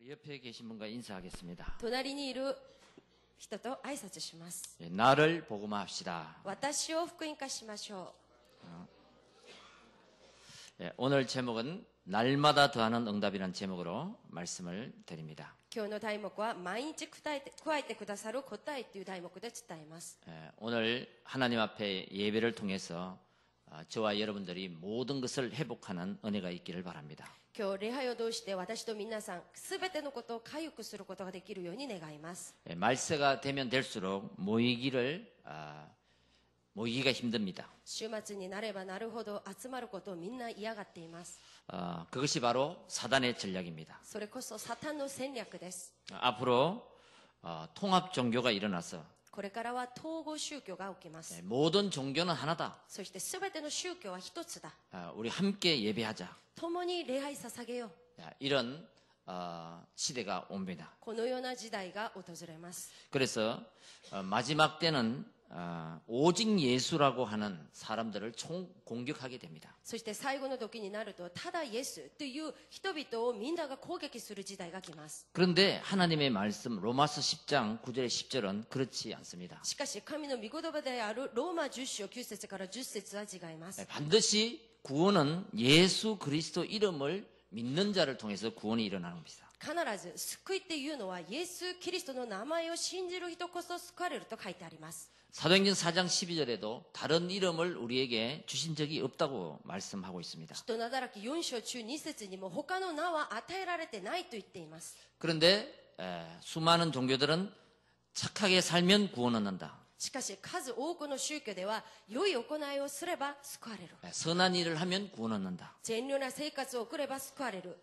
우리 옆에 계신 분과 인사하겠습니다. 隣にいる人と挨拶します。 나를 복음화합시다. 私を福音化しましょ 오늘 제목은 날마다 더하는 응답이라는 제목으로 말씀을 드립니다. う。今日の題目は毎日加えてくださる答えという題目で伝えます。 오늘 하나님 앞에 예배를 통해서 저와 여러분들이 모든 것을 회복하는 은혜가 있기를 바랍니다. 今日礼拝を通して私と皆さんすべてのことを回復することができるように願います。 말세가 되면 될수록 모이기가 힘듭니다. 週末になればなるほど集まることをみんな嫌がっています。 그것이 바로 사단의 전략입니다. それこそサタンの戦略です。 앞으로 통합 종교가 일어나서 これからは統合宗教が起きます。 모든 종교는 하나다. そしてすべての宗教は一つだ。 우리 함께 예배하자. 共に礼拝捧げよう。 이런 시대가 옵니다. このような時代が訪れます。 그래서 마지막 때는 오직 예수라고 하는 사람들을 공격하게 됩니다. そして最後の時になるとただイエスという人々をみんなが攻撃する時代が来ます。 그런데 하나님의 말씀 로마서 10장 9절에 10절은 그렇지 않습니다. しかし神の御言葉であるローマ10章9節から10節は違います。 반드시 구원은 예수 그리스도 이름을 믿는 자를 통해서 구원이 일어나는 겁니다. 必ず救いっていうのはイエス・キリストの名前を信じる人こそ救われると書いてあります。 사도행전 4장 12절에도 다른 이름을 우리에게 주신 적이 없다고 말씀하고 있습니다. 人なだらけ4章中2節にも他の名は与えられてないと言っています。 그런데 수많은 종교들은 착하게 살면 구원 얻는다. しかし数多くの宗教では良い行いをすれば救われる。 선한 일을 하면 구원 얻는다. 善良な生活を送れば救われる。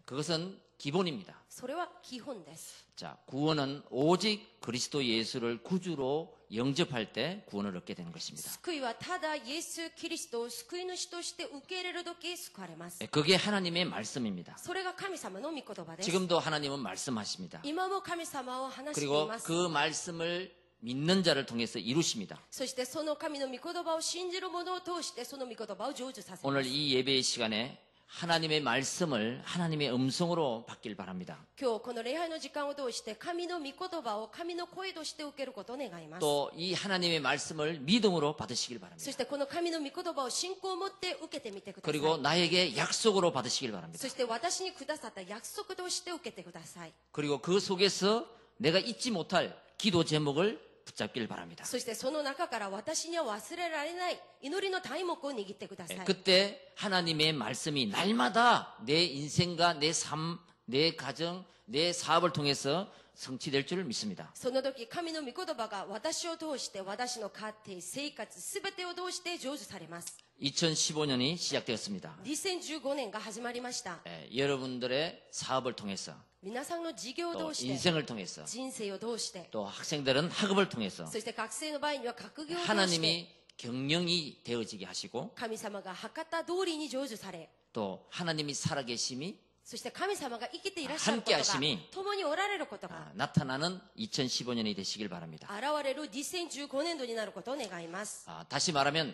그것은 기본입니다. それは基本です。 자, 구원은 오직 그리스도 예수를 구주로 영접할 때 구원을 얻게 되는 것입니다. 救いはただイエス・キリストを救い主として受け入れるとき救われます。 그게 하나님의 말씀입니다. それが神様の御言葉です。 지금도 하나님은 말씀하십니다. 今も神様を話してい 그리고 ます。 그 말씀을 믿는 자를 통해서 이루십니다. そしてその神の御言葉を信じる者を通してその御言葉を成就させま 오늘 す。 이 예배의 시간에 하나님의 말씀을 하나님의 음성으로 받길 바랍니다. 今日この礼拝の時間を通して神の御言葉を神の声として受けることを願います。 또 이 하나님의 말씀을 믿음으로 받으시길 そ 바랍니다. してこの神の御言葉を信仰を持って受けてみてください。 그리고 나에게 약속으로 받으시길 바랍니다. そして私にくださった約束として受けてください。 그리고 그 속에서 내가 잊지 못할 기도 제목을 붙잡길 바랍니다. そしてその中から私には忘れられない祈りの題目を握ってください。 그때 하나님의 말씀이 날마다 내 인생과 내 삶, 내 가정, 내 사업을 통해서 성취될 줄 믿습니다. その時神の御言葉が私を通して私の家庭生活すべてを通して成就されます。 2015년이 시작되었습니다. 2015年が始まりました。 여러분들의 사업을 통해서 皆さんの事業を 또 通して 인생을 통해서 人生を通して 또 학생들은 학업을 통해서 そして学生の場合には学業を通して 하나님이 경영이 되어지게 하시고 神様が博多通りに成就され 또 하나님이 살아계심이 そして神様が生きていらっしゃることが 함께하심이 共におられることが 나타나는 2015년이 되시길 바랍니다. 現れる2015年度になることを願います。 다시 말하면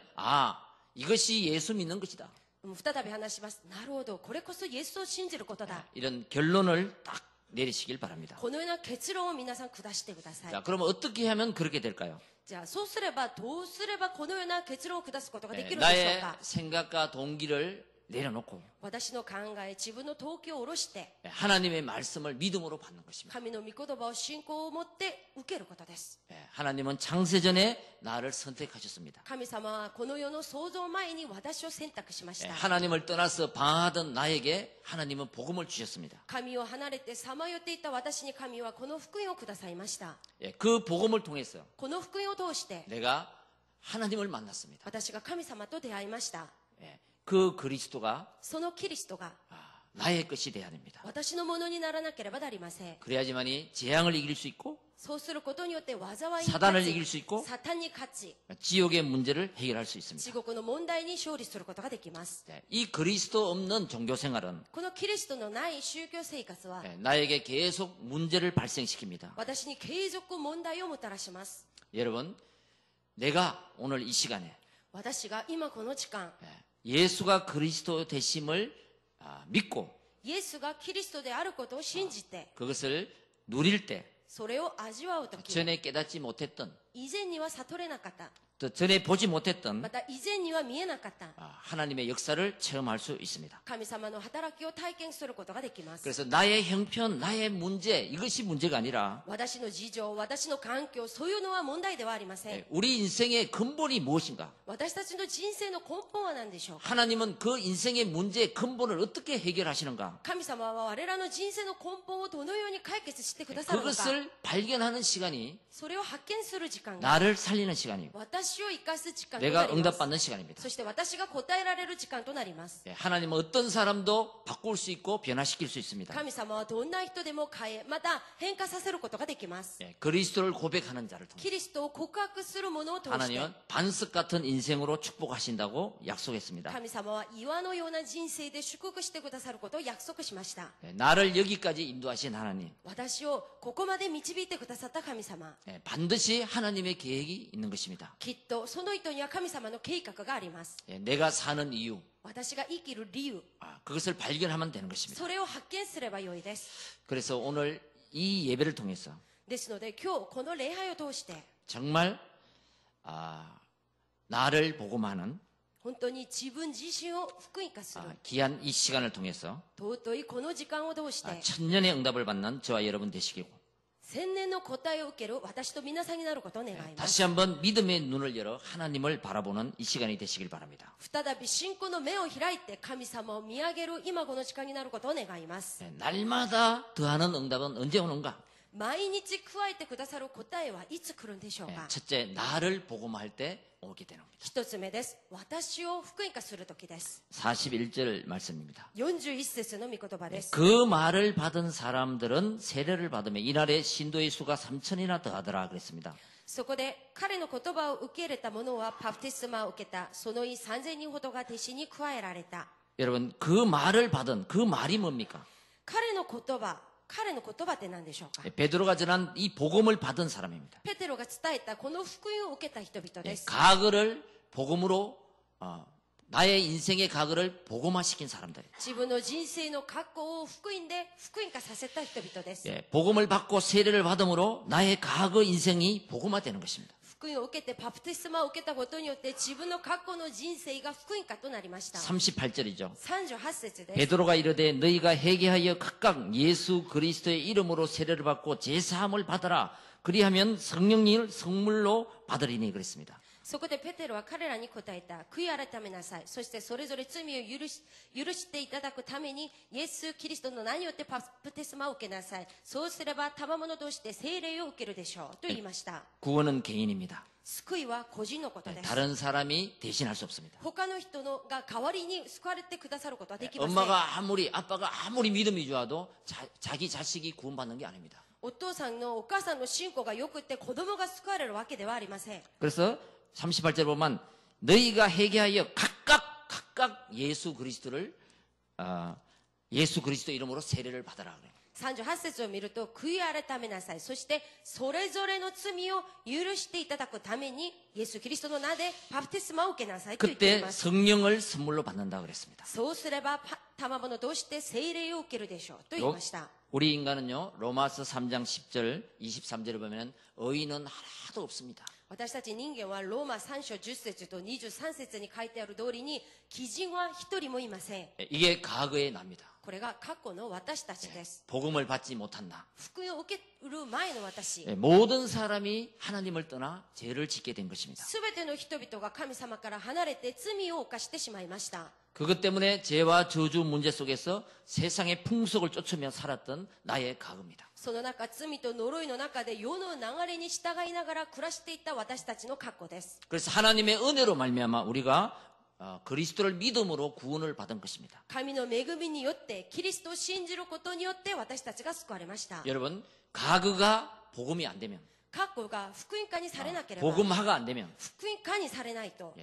이것이 예수 믿는 것이다. 再び話します。なるほど、これこそイエスを信じることだ。 이런 결론을 딱 내리시길 바랍니다. このような結論を皆さん下してください。 자, 그러면 어떻게 하면 그렇게 될까요? じゃあそうすればどうすればこのような結論を下すことができるんでしょう 나의 か。 생각과 동기를 내려놓고 私の考え、自分の動機を下ろして 하나님의 말씀을 믿음으로 받는 것입니다. 神の御言葉を信仰を持って受けることです。 하나님은 창세전에 나를 선택하셨습니다. 神様はこの世の創造前に私を選択しました。 하나님을 떠나서 방황하던 나에게 하나님은 복음을 주셨습니다. 神を離れてさまよっていた私に神はこの福音をくださいました。 그 복음을 통해서 この福音を通して 내가 하나님을 만났습니다. 私が神様と出会いました。 그 그리스도가 そのキリストが 나의 것이 돼야 됩니다. 私のものにならなければなりません。 그래야지만이 재앙을 이길 수 있고 そうすることによって災いに 사단을 勝 이길 수 ち、 있고 サタンに勝ち、 지옥의 문제를 해결할 수 있습니다. 地獄の問題に勝利することができます。 이 그리스도 없는 종교 생활은 このキリストのない宗教生活は 나에게 계속 문제를 발생시킵니다. 私に継続問題をもたらします。 여러분, 내가 오늘 이 시간에 私が今この時間 예수가 그리스도 되심을 믿고 イエスがキリストであることを信じて 그것을 누릴 때 それを味わうとき 전에 깨닫지 못했던 以前には悟れなかった 또 전에 보지 못했던 また以前には見えなかった 하나님의 역사를 체험할 수 있습니다. 神様の働きを体験することができます 그래서 나의 형편, 나의 문제 이것이 문제가 아니라 私の事情、私の環境、そういうのは問題ではありません 우리 인생의 근본이 무엇인가? 私たちの人生の根本は何でしょうか 하나님은 그 인생의 문제의 근본을 어떻게 해결하시는가? 神様は我らの人生の根本をどのように解決してくださるのか 그것을 발견하는 시간이 それを発見する時間が 나를 살리는 시간이고 私を生かす時間と 내가 なります 응답받는 시간입니다. そして私が答えられる時間となります 하나님은 어떤 사람도 바꿀 수 있고 변화시킬 수 있습니다. 神様はどんな人でも変えまた変化させることができます 그리스도를 고백하는 자를 통해 キリストを告白する者を通して 하나님은 반석 같은 인생으로 축복하신다고 약속했습니다. 神様は岩のような人生で祝福してくださることを約束しました 나를 여기까지 인도하신 하나님, 私をここまで導いてくださった神様 반드시 하나님의 계획이 있는 것입니다. きっとその人には神様の計画があります 내가 사는 이유, 私が生きる理由 그것을 발견하면 되는 것입니다. それを発見すればよいです 그래서 오늘 이 예배를 통해서 ですので今日この礼拝を通して 정말 나를 복음하는 本当に自分自身を福音化する 귀한 이 시간을 통해서 尊いこの時間を通して 천년의 응답을 받는 저와 여러분 되시기고 千年の答えを受ける私と皆さんになることを願います 다시 한번 믿음의 눈을 열어 하나님을 바라보는 이 시간이 되시길 바랍니다. 再び信仰の目を開いて神様を見上げる今この時間になることを願います 날마다 더하는 응답은 언제 오는가? 毎日加えてくださる答えはいつ来るんでしょうか 첫째, 나를 복음할 때 오게 되는 겁니다. 一つ目です私を福音化する時です 41절 말씀입니다. 41節の御言葉です 그 말을 받은 사람들은 세례를 받으며 이날에 신도의 수가 3천이나 더하더라 그랬습니다. そこで彼の言葉を受け入れた者はバプテスマを受けたその日3000人ほどが弟子に加えられた 여러분, 그 말을 받은 그 말이 뭡니까? 彼の言葉って何でしょうか 베드로가 전한 이 복음을 받은 사람입니다. ペテロが伝えたこの福音を受けた人々です 과거를 복음으로 나의 인생의 과거를 복음화시킨 사람들. 自分の人生の過去を福音で福音化させた人々です 복음을 받고 세례를 받음으로 나의 과거 인생이 복음화되는 것입니다. 福音を受けてバプテスマを受けたことによって自分の過去の人生が福音化となりました 38절이죠. 38節です 베드로가 이르되 너희가 회개하여 각각 예수 그리스도의 이름으로 세례를 받고 제사함을 받아라. 그리하면 성령님을 선물로 받으리니 그랬습니다. そこでペテロは彼らに答えた悔い改めなさいそしてそれぞれ罪を許していただくためにイエス・キリストの名によってバプテスマを受けなさいそうすれば賜物として聖霊を受けるでしょうと言いました 구원은 개인입니다. 救いは個人のことです 다른 사람이 대신할 수 없습니다. 他の人のが代わりに救われてくださることはできません 엄마가 아빠가 아무리 믿음이 좋아도 자기 자식이 구원받는 게 아닙니다. お父さんのお母さんの信仰がよくって子供が救われるわけではありません 그래서 38절 보면 너희가 회개하여 각각 예수 그리스도 이름으로 세례를 받아라 그래요. 38節を見ると悔い改めなさいそしてそれぞれの罪を許していただくためにイエス・キリストの名でバプテスマを受けなさいと言ってい 그때 ます 성령을 선물로 받는다 그랬습니다. そうすれば賜物として聖霊を受けるでしょうと言いました 우리 인간은요 로마서 3장 10절 23절을 보면 의인은 하나도 없습니다. 私たち人間はローマ3章10節と23節に書いてある通りに義人は一人もいません 이게 과거의 납니다. これが過去の私たちです 복음을 받지 못한 나. 福音を受ける前の私 모든 사람이 하나님을 떠나 죄를 짓게 된 것입니다. すべての人々が神様から離れて罪を犯してしまいました 그것 때문에 죄와 저주 문제 속에서 세상의 풍속을 쫓으며 살았던 나의 과거입니다. その中罪と呪いの中で世の流れに従いながら暮らしていた私たちの過去です 그래서 하나님의 은혜로 말미암아 우리가 그리스도를 믿음으로 구원을 받은 것입니다. 神の恵みによってキリストを信じることによって私たちが救われました 여러분 과거가 복음이 안 되면 過去が福音化にされなければ 복음화가 안 되면 福音化にされないと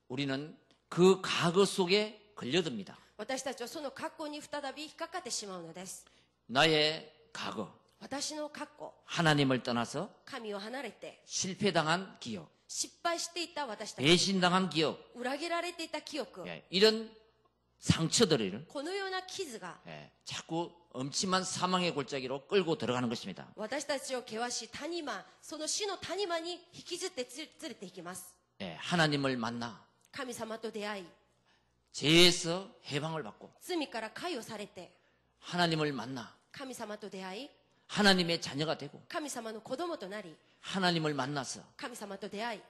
우리는 그 과거 속에 걸려듭니다. 私たちはその過去に再び引っかかってしまうのです 나의 과거 私の過去 하나님을 떠나서 神を離れて 실패당한 기억 失敗していた私たち 배신당한 기억 裏切られていた記憶 이런 상처들을 このような傷が 자꾸 엄침한 사망의 골짜기로 끌고 들어가는 것입니다. 私たちを険しい谷間、その死の谷間に引きずって連れて行きます。 하나님을 만나 神様と出会い、 죄에서 해방을 받고 罪から解をされて、 하나님을 만나 神様と出会い、 하나님의 자녀가 되고 神様の子供となり、 하나님을 만나서 神様と出会い、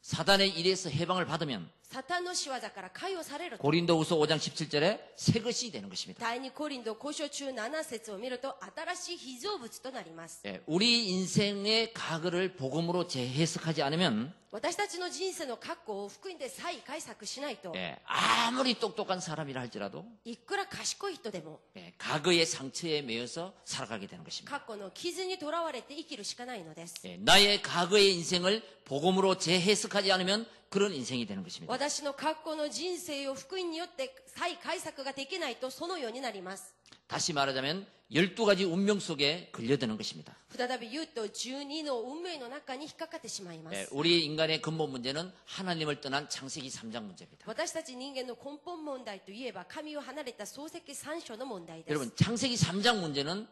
사단의 일에서 해방을 받으면 サタンの仕業から解をされると。 고린도후서 5장 17절에 새 것이 되는 것입니다. 第二コリント5章中7節を見ると新しい被造物となります。 우리 인생의 과거를 복음으로 재해석하지 않으면 私たちの人生の過去を福音で再解釈しないと、 아무리 똑똑한 사람이라 할지라도 いくら賢い人でも 과거의 상처에 매여서 살아가게 되는 것입니다. 過去の傷にとらわれて生きるしかないのです。 나의 과거의 인생을 복음으로 재해석하지 않으면 그런 인생이 되는 것입니다. 私の過去の人生を福音によって再解釈ができないとそのようになります。 다시 말하자면 12가지 운명 속에 걸려드는 것입니다. 再び言うと12の運命の中に引っかかってしまいます。 우리 인간의 근본 문제는 하나님을 떠난 창세기 3장 문제입니다. 私たち人間の根本問題といえば神を離れた創世記3章の問題です。 여러분 창세기 3장 문제는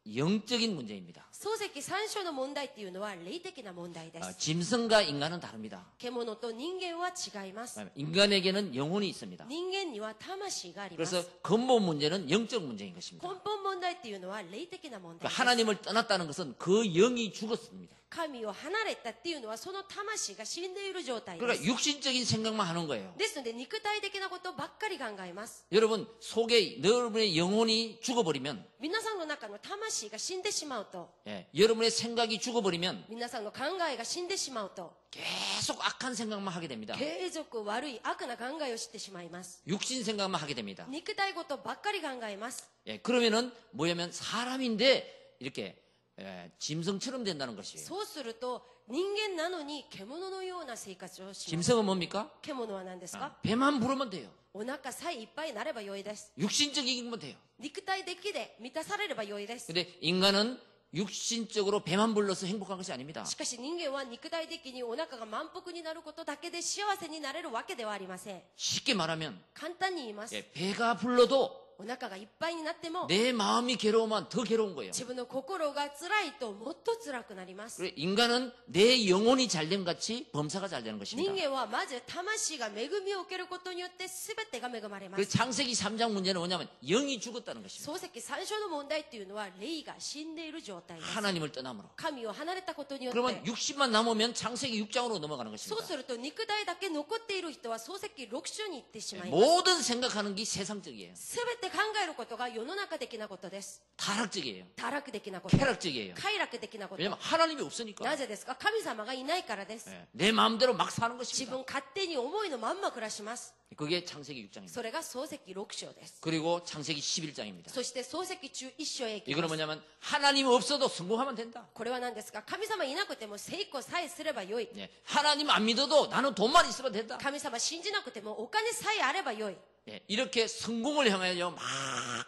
영적인 문제입니다. 創世記3章の問題っていうのは霊的な問題です。 짐승과 인간은 다릅니다. 獣と人間は違います。 인간에게는 영혼이 있습니다. 人間には魂があります。 그래서 근본 문제는 영적 문제인 根 것입니다. 本問題っていうのは霊的な問題 그러니까 です。 하나님을 떠났다는 것은 그 영이 죽었습니다. 神を離れたっていうのはその魂が死んでいる状態で 그러니까 す。 육신적인 생각만 하는 거예요. ですので肉体的なことばっかり考えます。 여러분 속에 여러분의 영혼이 죽어버리면 皆さんの中の魂が死んでしまうと、 여러분의 생각이 죽어버리면 皆さんの考えが死んでしまうと、 계속 악한 생각만 하게 됩니다. 継続悪い悪な考えをしてしまいます。 육신 생각만 하게 됩니다. 肉体ごとばっかり考えます。 그러면은 뭐냐면 사람인데 이렇게 짐승처럼 된다는 것이에요. そうすると人間なのに獣のような生活をします。 짐승은 뭡니까? 獣は何ですか？ 배만 부르면 돼요. お腹さえいっぱいになればよいです。 육신적이면 돼요. 肉体的で満たされればよいです。 근데 인간은 육신적으로 배만 불러서 행복한 것이 아닙니다. しかし人間は肉体的にお腹が満腹になることだけで幸せになれるわけではありません。 쉽게 말하면 簡単に言います。 배가 불러도 お腹がいっぱいになっても 내 마음이 괴로우면 더 괴로운 거예요. 自分の心が辛いともっと辛くなります。 그래, 인간은 내 영혼이 잘된 같이 범사가 잘 되는 人 것입니다. 間はまず魂が恵みを受けることによって全てが恵まれま 그 す。 창세기 3장 문제는 뭐냐면 영이 죽었다는 것입니다. 創世記3章の問題っていうのは霊が死んでいる状態です。 하나님을 떠남으로. 神を離れたことによっ 그러면 て、 육신만 남으면 창세기 6장으로 넘어가는 そう 것입니다. すると肉体だけ残っている人は創世記6章に行ってしまいます。 모든 생각하는 게 세상적이에요. 全て考えることが世の中的なことです。 타락적이에요. 堕落的なこと、 쾌락적이에요. 快楽的なこと。 왜냐면 하나님이 없으니까. なぜですか？神様がいないからです。 내 마음대로 막 사는 自 것입니다. 分勝手に思いのまんま暮らします。 그게 창세기 6장입니다. それが創世記6章です。 그리고 창세기 11장입니다. そして創世記中1章へ行き 이거는 ます。 뭐냐면 하나님 없어도 성공하면 된다. これは何ですか？神様いなくても成功さえすればよい。 하나님 안 믿어도 나는 돈만 있으면 된다. 神様信じなくてもお金さえあればよい。 이렇게 성공을 향하여 막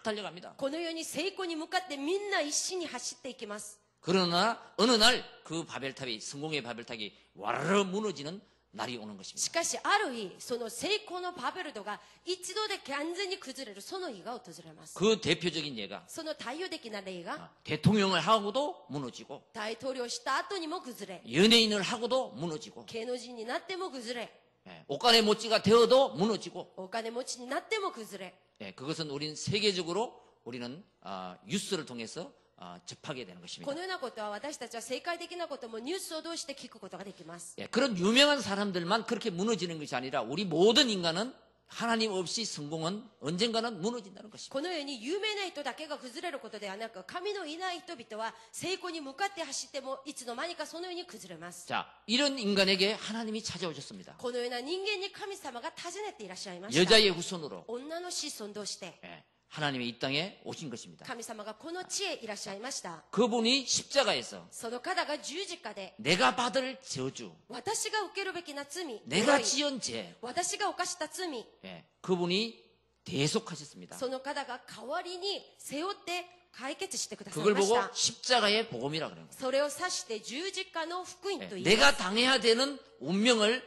달려갑니다. このように成功に向かってみんな一心に走っていきます。 그러나 어느 날 그 바벨탑이 성공의 바벨탑이 와르르 무너지는 날이 오는 し 것입니다. かしある日、その成功のバベルトが一度で完全に崩れるその日が訪れます。 그 대표적인 예가 その代表的な例が 대통령을 하고도 무너지고 大統領した後にも崩れ、 연예인을 하고도 무너지고 芸能人になっても崩れ、 옷가네 못지가 되어도 무너지고 お金持ちになっても崩れ、 그것은 우리는 세계적으로 우리는 뉴스를 통해서 접하게 되는 こ 것입니다. のようなことは私たちは世界的なこともニュースを通して聞くことができます。 그런 유명한 사람들만 그렇게 무너지는 것이 아니라 우리 모든 인간은 하나님 없이 성공은 언젠가는 무너진다는 것입니다. このように有名な人だけが崩れることではなく、神のいない人々は成功に向かって走ってもいつの間にかそのように崩れます。 자, 이런 인간에게 하나님이 찾아오셨습니다. このような人間に神様が訪ねていらっしゃいました。 여자의 후손으로 女の子孫として 하나님이 이 땅에 오신 것입니다. 神様がこの地へいらっしゃいました。 그분이 십자가에서 その方が十字架で 내가 받을 저주, 私が受けるべきな罪、 내가 지은 죄, 私が犯した罪、 그분이 대속하셨습니다. その方が代わりに背負って解決してください 그걸 まし 보고 た。 십자가의 복음이라 그래요. それを指して十字架の福音と言います。 내가 당해야 되는 운명을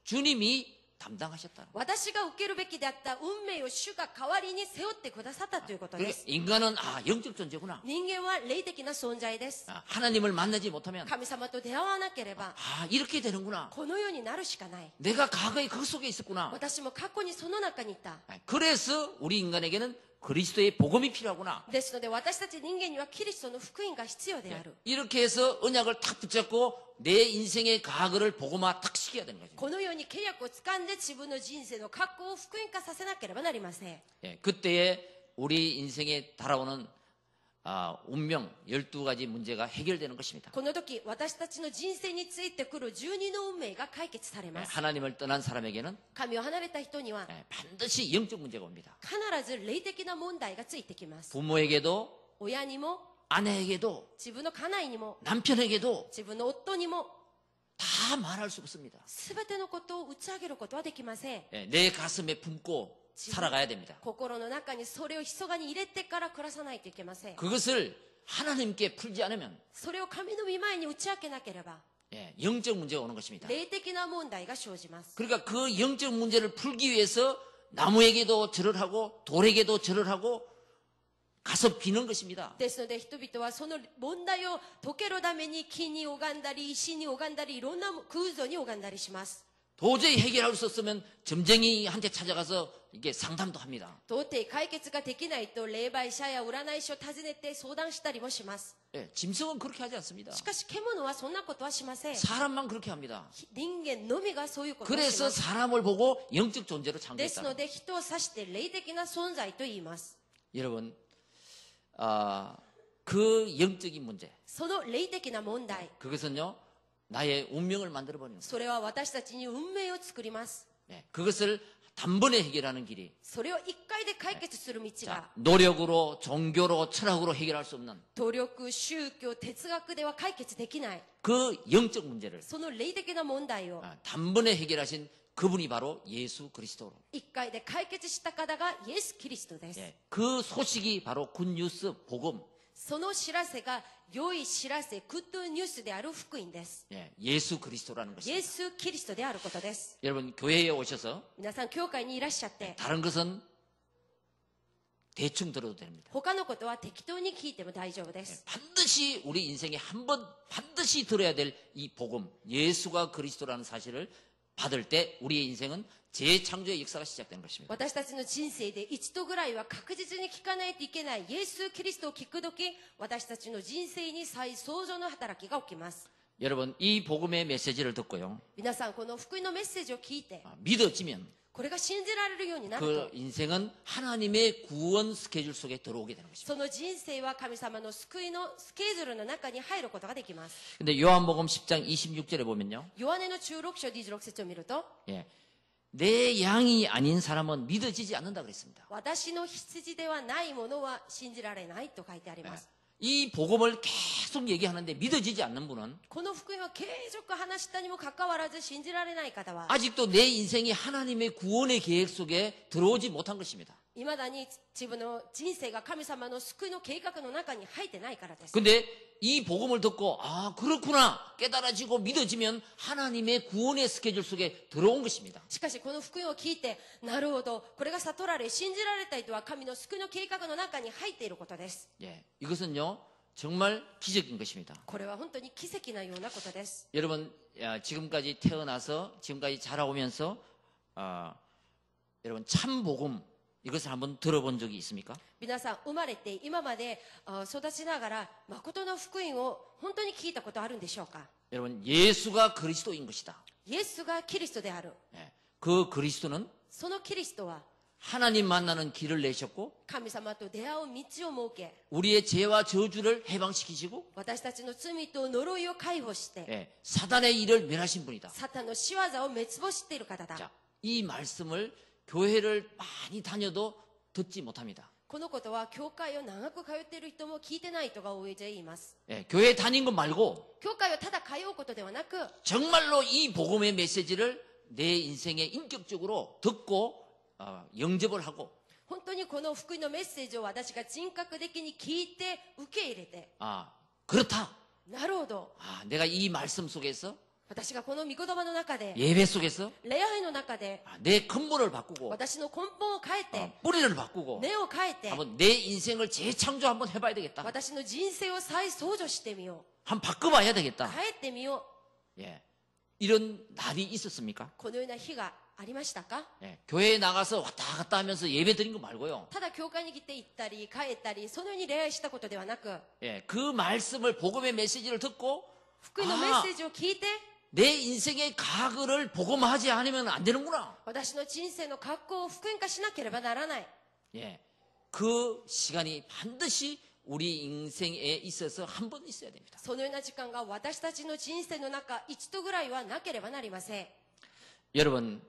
주님이 담당하셨다는 거예요. 私が受けるべきであった運命を主が代わりに背負ってくださったということで 그러니까 す。 인간은 영적 존재구나. 人間は霊的な存在です。 하나님을 만나지 못하면 神様と出会わなければ 이렇게 되는구나. この世になるしかない。 내가 과거에 그 속에 있었구나. 私も過去にその中にいた。 그래서 우리 인간에게는 그리스도의 복음이 필요하구나. ですので私たち人間にはキリストの福音が必要である。 이렇게 해서 언약을 탁 붙잡고 내 인생의 과거를 복음화 탁 시켜야 되는 거죠. このように契約を掴んで自分の人生の過去を福音化させなければなりません。 그때에 우리 인생에 달아오는 운명 12가지 문제가 해결되는 것입니다. この時私たちの人生についてくる12の運命が解決されます。 하나님을 떠난 사람에게는 神を離れた人には 반드시 영적 문제가 옵니다. 必ず霊的な問題がついてきます。 부모에게도 親にも 아내에게도 自分の家内にも 남편에게도 自分の夫にも 다 말할 수 없습니다. 全てのことを打ち上げることはできません。 내 가슴에 품고 살아가야 됩니다. 心の中にそれを密かに入れてから暮らさないといけません。 그것을 하나님께 풀지 않으면 それを神の御前に打ち明けなければ 영적 문제가 오는 것입니다. 霊的な問題が生じます。 그러니까 그 영적 문제를 풀기 위해서 나무에게도 절을 하고 돌에게도 절을 하고 가서 비는 것입니다. ですので人々はその問題を解けるために木に拝んだり石に拝んだりいろんな空想に拝んだりします。 도저히 해결할 수 없으면 점쟁이한테 찾아가서 이게 상담도 합니다. 到底解決ができないと霊媒者や占い師を訪ねて相談したりもします。 짐승은 그렇게 하지 않습니다. しかし獣はそんなことはしません。 사람만 그렇게 합니다. 人間のみがそういうことをし 그래서 ます。 사람을 보고 영적 존재로 ですの 창조했다. で人を指して霊的な存在と言います。 여러분, 그 영적인 문제, その霊的な問題、 그것은요 나의 운명을 만들어버리는 거예요. それは私たちに運命を作ります。 그것을 단번에 해결하는 길이 それを一回で解決する道が 자, 노력으로 종교로 철학으로 해결할 수 없는 努力、宗教、哲学では解決できない 그 영적 문제를 その霊的な問題を 단번에 해결하신 그분이 바로 예수 그리스도로. 一回で解決した方がイエス・キリストです。 그 소식이 바로 굿뉴스 복음. その知らせが良い知らせ、グッドニュースである福音です。 예수 그리스도라는 イエ 것입니다. ス・キリストであることです。 여러분 교회에 오셔서 皆さん教会にいらっしゃって 다른 것은 대충 들어도 됩니다. 他のことは適当に聞いても大丈夫です。 반드시 우리 인생에 한 번 반드시 들어야 될 이 복음, 예수가 그리스도라는 사실을 받을 때 우리의 인생은 재창조의 역사가 시작되는 것입니다. 私たちの人生で一度ぐらいは確実に聞かないといけないイエス・キリストを聞くとき、私たちの人生に再創造の働きが起きます。 여러분 이 복음의 메시지를 듣고요. 皆さんこの福音のメッセージを聞いて 믿어지면 これが信じられるようになる 그 と 인생은 하나님의 구원 스케줄 속에 들어오게 되는 것입니다. その人生は神様の救いのスケジュールの中に入ることができます。 근데 요한복음 10장 26절에 보면요. ヨハネの16章26節を見ると 내 양이 아닌 사람은 믿어지지 않는다 그랬습니다. 私の羊ではないものは信じられないと書いてあります。 이 복음을 계속 얘기하는데 믿어지지 않는 분은 この福音を継続話したにもかかわらず信じられない方は 아직도 내 인생이 하나님의 구원의 계획 속에 들어오지 못한 것입니다. いまだに自分の人生が神様の救いの計画の中に入ってないからです。 근데 이 복음을 듣고 그렇구나 깨달아지고 믿어지면 하나님의 구원의 스케줄 속에 들어온 것입니다. しかしこの福音を聞いて、なるほど、これが悟られ、信じられた人は神の救いの計画の中に入っていることです。 이것은요 정말 기적인 것입니다. これは本当に奇跡なようなことです。 여러분 지금까지 태어나서 지금까지 자라오면서 여러분 참 복음 이것을 한번 들어본 적이 있습니까? 皆さん生まれて今まで育ちながら誠の福音を本当に聞いたことあるんでしょうか？ 여러분 예수가 그리스도인 것이다. イエスがキリストである。 그 그리스도는 そのキリストは 하나님 만나는 길을 내셨고 神様と出会う道を設け、 우리의 죄와 저주를 해방시키시고 私たちの罪と呪いを解放して、 사단의 일을 멸하신 분이다. サタンの仕業を滅亡している方だ。 자, 이 말씀을 교회를 많이 다녀도 듣지 못합니다. このことは教会を長く通っている人も聞いてない人が多いと言います。 교회 다닌 것 말고 教会をただ通うことではなく、 정말로 이 복음의 메시지를 내 인생에 인격적으로 듣고 영접을 하고 本当にこの福音のメッセージを私が人格的に聞いて受け入れて、 그렇다. なるほど、 내가 이 말씀 속에서 私がこの御言葉の中で、 예배 속에서 礼拝の中で、 내 근본을 바꾸고 私の根本を変えて、 뿌리를 바꾸고 根を変えて、 한번 내 인생을 재창조 한번 해봐야 되겠다. 私の人生を再創造してみよ 한번 바꿔봐야 う。 되겠다. 変えてみよう。 예. 이런 날이 있었습니까? このような日がありましたか？ 예. 교회에 나가서 왔다 갔다 하면서 예배 드린 거 말고요. ただ教会に来て行ったり帰ったり、そのように礼拝したことではなく、 예. 그 말씀을 복음의 메시지를 듣고 福音のメッセージを聞いて、 내 인생의 가그를 복음화하지 않으면 안 되는구나. 私の人生の格好を福音化しなければならない。 예. 그 시간이 반드시 우리 인생에 있어서 한 번 있어야 됩니다. そのような時間が私たちの人生の中、一度ぐらいはなければなりません。 여러분,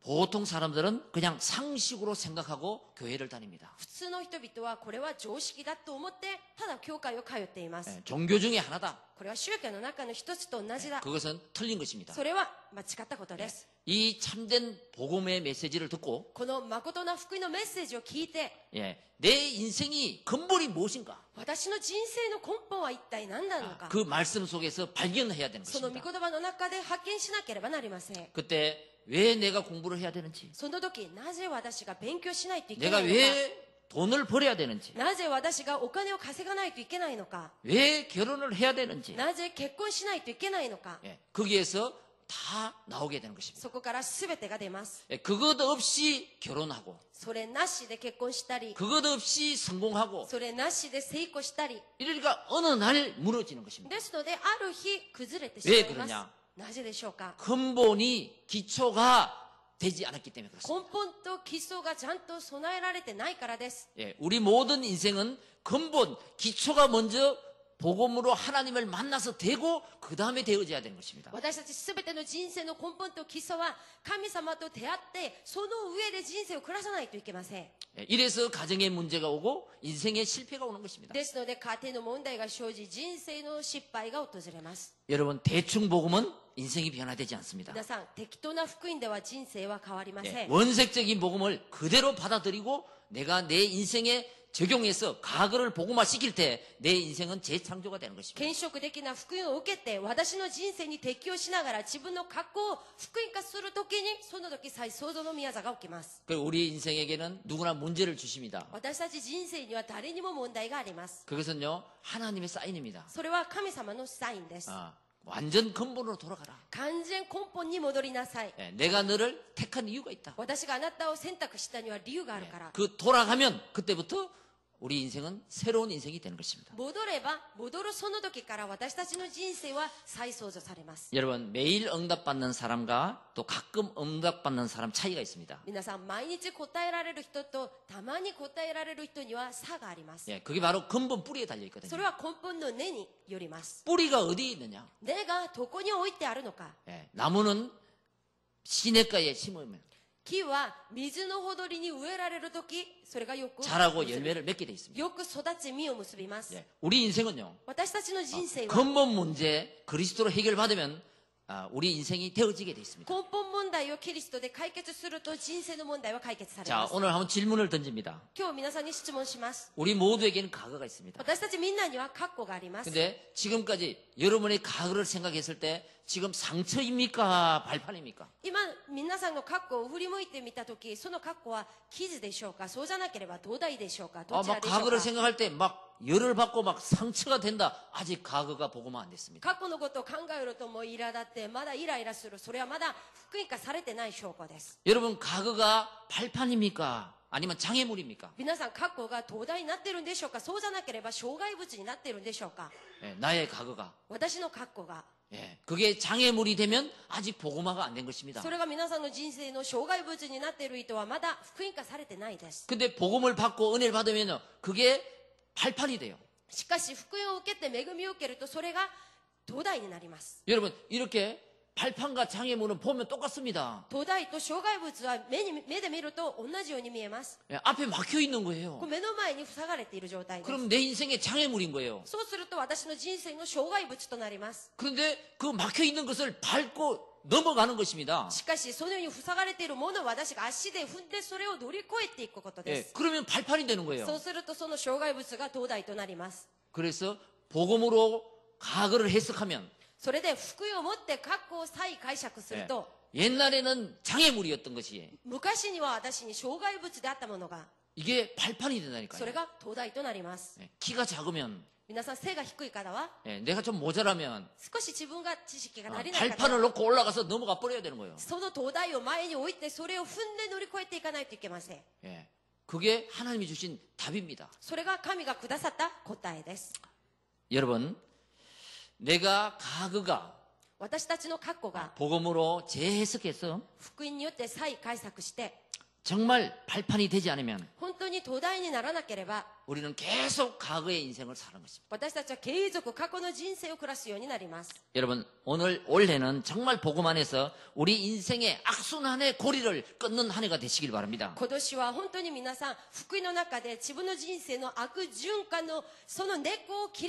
보통 사람들은 그냥 상식으로 생각하고 교회를 다닙니다. 普通の人々はこれは常識だと思って、ただ教会を通っています。 예. 종교 중에 하나다. これは宗教の中の一つと同じだ。 그것은 틀린 것입니다. それは間違ったことです。 이 참된 복음의 메시지를 듣고 この誠な福音のメッセージを聞いて、 예, 내 인생이 근본이 무엇인가? 私の人生の根本は一体何なのか、 그 말씀 속에서 발견해야 되는 その御 것입니다. 言葉の中で発見しなければなりません。 그때 왜 내가 공부를 해야 되는지, その時、なぜ私が勉強しないといけ 내가 ないのか、 왜 돈을 벌어야 되는지, なぜ私がお金を稼がないといけないのか、 왜 결혼을 해야 되는지, なぜ結婚しないといけないのか、 예, 거기에서 다 나오게 되는 것입니다. そこから全てが出ます。 예, 그것 없이 결혼하고, それなしで結婚したり、 그것 없이 성공하고, それなしで成功したり、 이러니까 어느 날 무너지는 것입니다. ですので、ある日崩れてし 왜 まいます。 그러냐? なぜでしょうか？ 근본이 기초가 되지 않았기 때문에 根 그렇습니다. 本と基礎がちゃんと備えられてないからです。 예, 우리 모든 인생은 근본, 기초가 먼저 복음으로 하나님을 만나서 되고 그 다음에 되어져야 되는 것입니다. 私たちすべての人生の根本と基礎は神様と出会って、その上で人生を暮らさないといけません。 예, 이래서 가정에 문제가 오고 인생에 실패가 오는 것입니다. ですので、家庭の問題が生じ、人生の失敗が訪れます。 여러분, 대충 복음은 인생이 변화되지 않습니다. 皆さん、適当な福音では人生は変わりませ 예, ん。 원색적인 복음을 그대로 받아들이고 내가 내 인생에 적용해서 가그를 복음화시킬 때 내 인생은 재창조가 되는 것입니다. 原色的な福音を受けて、私の人生に適応しながら自分の格好を福音化するときに、その時再創造の宮座が起きます。 그리고 우리 인생에게는 누구나 문제를 주십니다. 私たち人生には誰にも問題があります。 그것은요, 하나님의 사인입니다. それは神様のサインです。 완전 근본으로 돌아가라. 完全根本に戻りなさい。 예, 내가 너를 택한 이유가 있다. 私があなたを選択したには理由があるから。 그 돌아가면 그때부터 우리 인생은 새로운 인생이 되는 것입니다. 戻れば戻るその時から私たちの人生は再創造されます。 여러분, 매일 응답받는 사람과 또 가끔 응답받는 사람 차이가 있습니다. 皆さん、毎日答えられる人とたまに答えられる人には差があります。 예, 그게 바로 근본 뿌리에 달려 そ 있거든요. れは根本の根によります。 뿌리가 어디에 있느냐? 根がどこに置いてあるのか。 예, 나무는 시냇가에 심으면 木は水のほとりに植えられる時、それがよく 자라고 열매를 맺게 돼 있습니다. よく育ち実を結びます。 예, 우리 인생은요, 私たちの人生は 근본 문제 그리스도로 해결받으면 우리 인생이 되어지게 돼 있습니다. 根本問題をキリストで解決すると人生の問題は解決され 자, ます。 오늘 한번 질문을 던집니다. 今日皆さんに質問します。 우리 모두에게는 과거가 있습니다. 私たちみんなには過去があります。 근데 지금까지 여러분의 과거를 생각했을 때 지금 상처입니까? 발판입니까? 今皆さんの過去を振り向いてみたとき、その過去は傷でしょうか、そうじゃなければ土台でしょうか、どちら 막 でしょう 과거를 か。 생각할 때 막 열을 받고 막 상처가 된다. 아직 과거가 복음화 안 됐습니다. 過去のことを考えるともう苛立ってまだイライラする、それはまだ福音化されてない証拠です。 여러분, 과거가 발판입니까? 아니면 장애물입니까? 皆さん、過去が土台になってるんでしょうか、そうじゃなければ障害物になってるんでしょうか。 예, 나의 과거가. 私の過去が、 예, 그게 장애물이 되면 아직 복음화가 안 된 것입니다. それが皆さんの人生の障害物になっている人はまだ福音化されてないです。 근데 복음을 받고 은혜를 받으면 그게 발판이 돼요. しかし福音を受けて恵みを受けるとそれが土台になります。 여러분, 이렇게 발판과 장애물은 보면 똑같습니다. 土台と障害物は目で見ると同じように見えます。 예, 앞에 막혀 있는 거예요. こう目の前に塞がれている状態です。 그럼 내 인생의 장애물인 거예요. そうすると私の人生の障害物となります。 그런데 그 막혀 있는 것을 밟고 넘어가는 것입니다. しかしそのように塞がれているものを私が足で踏んでそれを乗り越えていくことで 예, す。 그러면 발판이 되는 거예요. そうするとその障害物が土台となります。 그래서 복음으로 과거를 해석하면 それで福音を持って過去を再解釈すると、 옛날에는 장애물이었던 것이 昔には私に障害物であったものが 이게 발판이 そ 된다니까요. れが土台となります。 키가 작으면 皆さん背が低い方は 내가 좀 모자라면 少し自分が知識が足りない方 발판을 は 놓고 올라가서 넘어가 버려야 되는 거예요. その土台を前に置いてそれを踏んで乗り越えていかないといけません。 예. 그게 하나님이 주신 답입니다. それが神がくださった答えです。 여러분, 내가 가그가 私たちの過去が 복음으로 재해석해서 福音によって再解釈して 정말 발판이 되지 않으면 本当に土台にならなければ 우리는 계속 과거의 인생을 사는 것입니다. 私たちは継続過去の人生を暮らすようになります。 여러분, 올해는 정말 복음 안에서 우리 인생의 악순환의 고리를 끊는 한 해가 되시길 바랍니다. 今年は本当に皆さん福音の中で自分の人生の悪循環のその根っこを切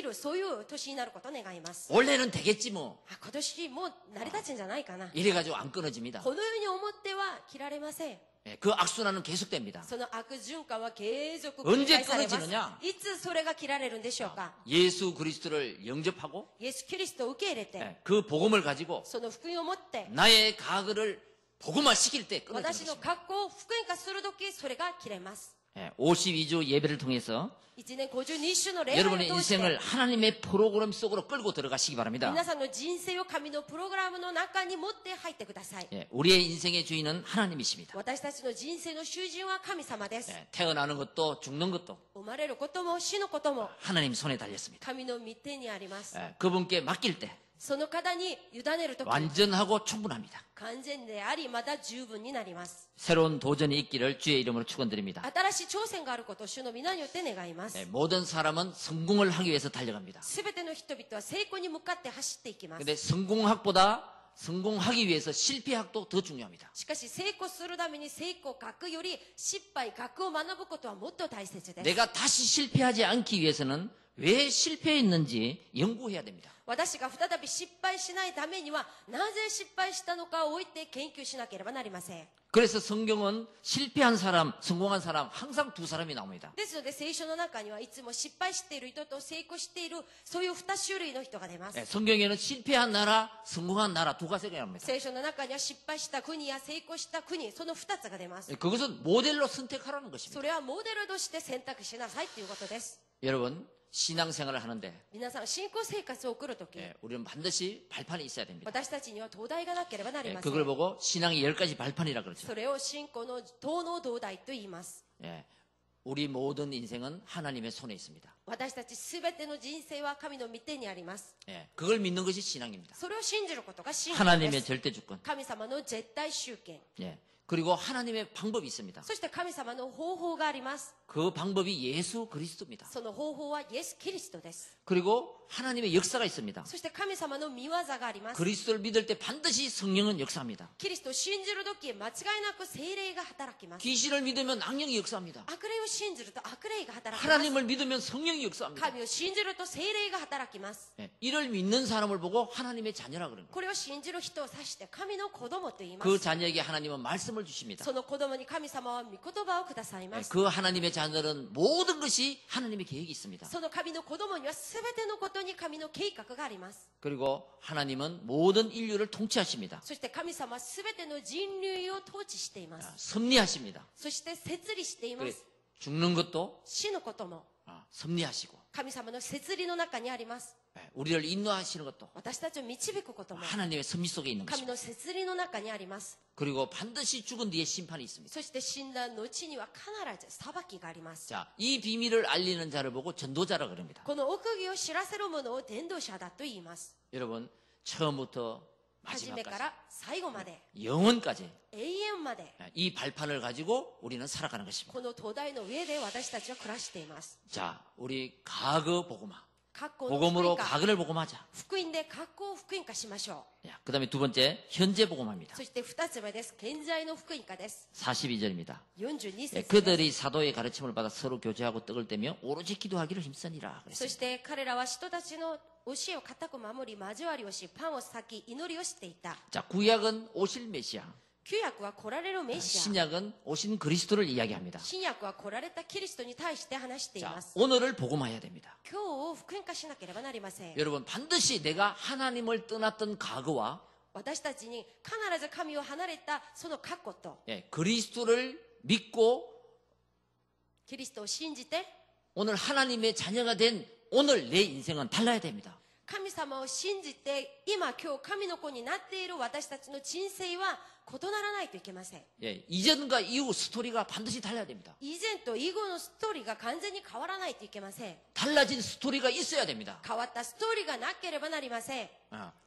るそういう年になることを願います。 원래는 되겠지 뭐. 今年もう成り立つんじゃないかな。 이래가지고 안 끊어집니다. このように思っては切られません。 예, 그 악순환은 계속됩니다. その悪循環は継続 언제 繰り返されます。 끊어지느냐? いつそれが切られるんでしょうか。 예수 그리스도를 영접하고 イエス・キリストを受け入れて 예, 그 복음을 가지고 その福音を持って 나의 과거를 복음화시킬 때 끊어지는 私の 것입니다. 格好を福音化するときそれが切れます。 예, 52주 예배를 통해서 1年52週の礼拝を 여러분의 通して 인생을 하나님의 프로그램 속으로 끌고 들어가시기 바랍니다. 皆さんの人生を神のプログラムの中に持って入ってください。 예, 우리의 인생의 주인은 하나님이십니다. 私たちの人生の主人は神様です。 예, 태어나는 것도 죽는 것도 生まれることも死ぬことも 하나님 손에 달렸습니다. 神の御手にあります。 예, 그분께 맡길 때 その方に委ねるとき 완전하고 충분합니다. 完全でありまた十分になります。 새로운 도전이 있기를 주의 이름으로 축원드립니다. 新しい挑戦があることを主の皆によって願います。 예, 모든 사람은 성공을 하기 위해서 달려갑니다. すべての人々は成功に向かって走っていきます。 근데 성공학보다 성공하기 위해서 실패학도 더 중요합니다. しかし成功するために成功学より失敗学を学ぶことはもっと大切です。 내가 다시 실패하지 않기 위해서는 왜 실패했는지 연구해야 됩니다. 私が再び失敗しないためにはなぜ失敗したのかを置いて研究しなければなりません。 그래서 성경은 실패한 사람, 성공한 사람 항상 두 사람이 나옵니다. ですので聖書の中にはいつも失敗している人と成功しているそういう2種類の人が出ます。 예, 성경에는 실패한 나라, 성공한 나라 두 가지가 나옵니다. 聖書の中には失敗した国や成功した国その2つが出ます。 예, 그것은 모델로 선택하라는 것입니다. それはモデルとして選択しなさいということです。 여러분, 신앙생활을 하는데 皆さん信仰生活を送るとき 예, 우리는 반드시 발판이 있어야 됩니다. 私たちには灯台がなければなり 예, ません。 그걸 보고 신앙의 10가지 발판이라 그러죠. それを信仰の灯の灯台と言います。 예, 우리 모든 인생은 하나님의 손에 있습니다. 私たちすべての人生は神の御手にあります。 예, 그걸 믿는 것이 신앙입니다. それを信じることが信仰で 하나님의 す。 절대 주권. 神様の絶対集権。 예, 그리고 하나님의 방법이 있습니다. そして神様の方法があります。 그 방법이 예수 그리스도입니다. その方法はイエス・キリストです。 그리고 하나님의 역사가 있습니다. そして神様の見業があります。 그리스도를 믿을 때 반드시 성령은 역사합니다. キリストを信じるとき間違いなく聖霊が働きます。 귀신을 믿으면 악령이 역사합니다. 悪霊を信じると悪霊が働きます。 하나님을 믿으면 성령이 역사합니다. 神を信じると聖霊が働きます。 예, 이를 믿는 사람을 보고 하나님의 자녀라 그런 거예요. これを信じる人を指して神の子供と言いま 그 す。 자녀에게 하나님은 말씀을 주십니다. その子供に神様は御言葉をくださいま 예, す。 그 하나님의 자녀는 모든 것이 하나님의 계획이 있습니다. その神の子供には全てのことに神の計画があります。 그리고 하나님은 모든 인류를 통치하십니다. そして神様は全ての人類を統治していま 아, す。 섭리하십니다. そして摂理していま 그래, す。 죽는 것도 死のことも 섭리하시고 神様の摂理の中にあります。 예, 우리를 인도하시는 것도 私たちを導くことも 하나님의 섭리 속에 있는 神 것입니다. の摂理の中にあります。 그리고 반드시 죽은 뒤에 심판이 있습니다. そして死んだ後には必ず裁きがあります。 자, 이 비밀을 알리는 자를 보고 전도자라 그럽니다. この奥義を知らせる者を伝道者だと言います。 여러분, 처음부터 初めか 마지막까지 ら最後まで 영원까지 永遠まで 이 발판을 가지고 우리는 살아가는 것입니다. この土台の上で私たちは暮らしています。 자, 우리 가거 복음화. 過去の福 복음으로 音化 가거를 복음하자. 福音で過去を福音化しましょ 그 다음에 두 번째, 현재 う。 복음합니다. そして二つ目です。現在の福音化です。 42절입니다. 42節です 그들이 사도의 가르침을 받아 서로 교제하고 떡을 떼며 오로지 기도하기를 힘쓰니라 そし 그랬습니다. て彼らは人たちの教えを固く守り交わりをしパンを裂き祈りをしていた。 자, 구약은 오실 메시아. 旧約は来られるメシア、 신약은 오신 그리스도를 이야기합니다. 新約は来られたキリストに対して話してい 자, ます。 오늘을 복음화해야 됩니다. 今日を福音化しなければなりません。 여러분 반드시 내가 하나님을 떠났던 과거와 私たちに必ず神を離れたその過去と 그리스도를 믿고 キリストを信じて 오늘 하나님의 자녀가 된 오늘 내 인생은 달라야 됩니다. 神様を信じて今神の子になっている私たちの人生は異ならないといけません。 이전과 이후 스토리가 반드시 달라야 됩니다. 以前と以後のストーリーが完全に変わらないといけません。 달라진 스토리가 있어야 됩니다. 変わったストーリーがなければなりません。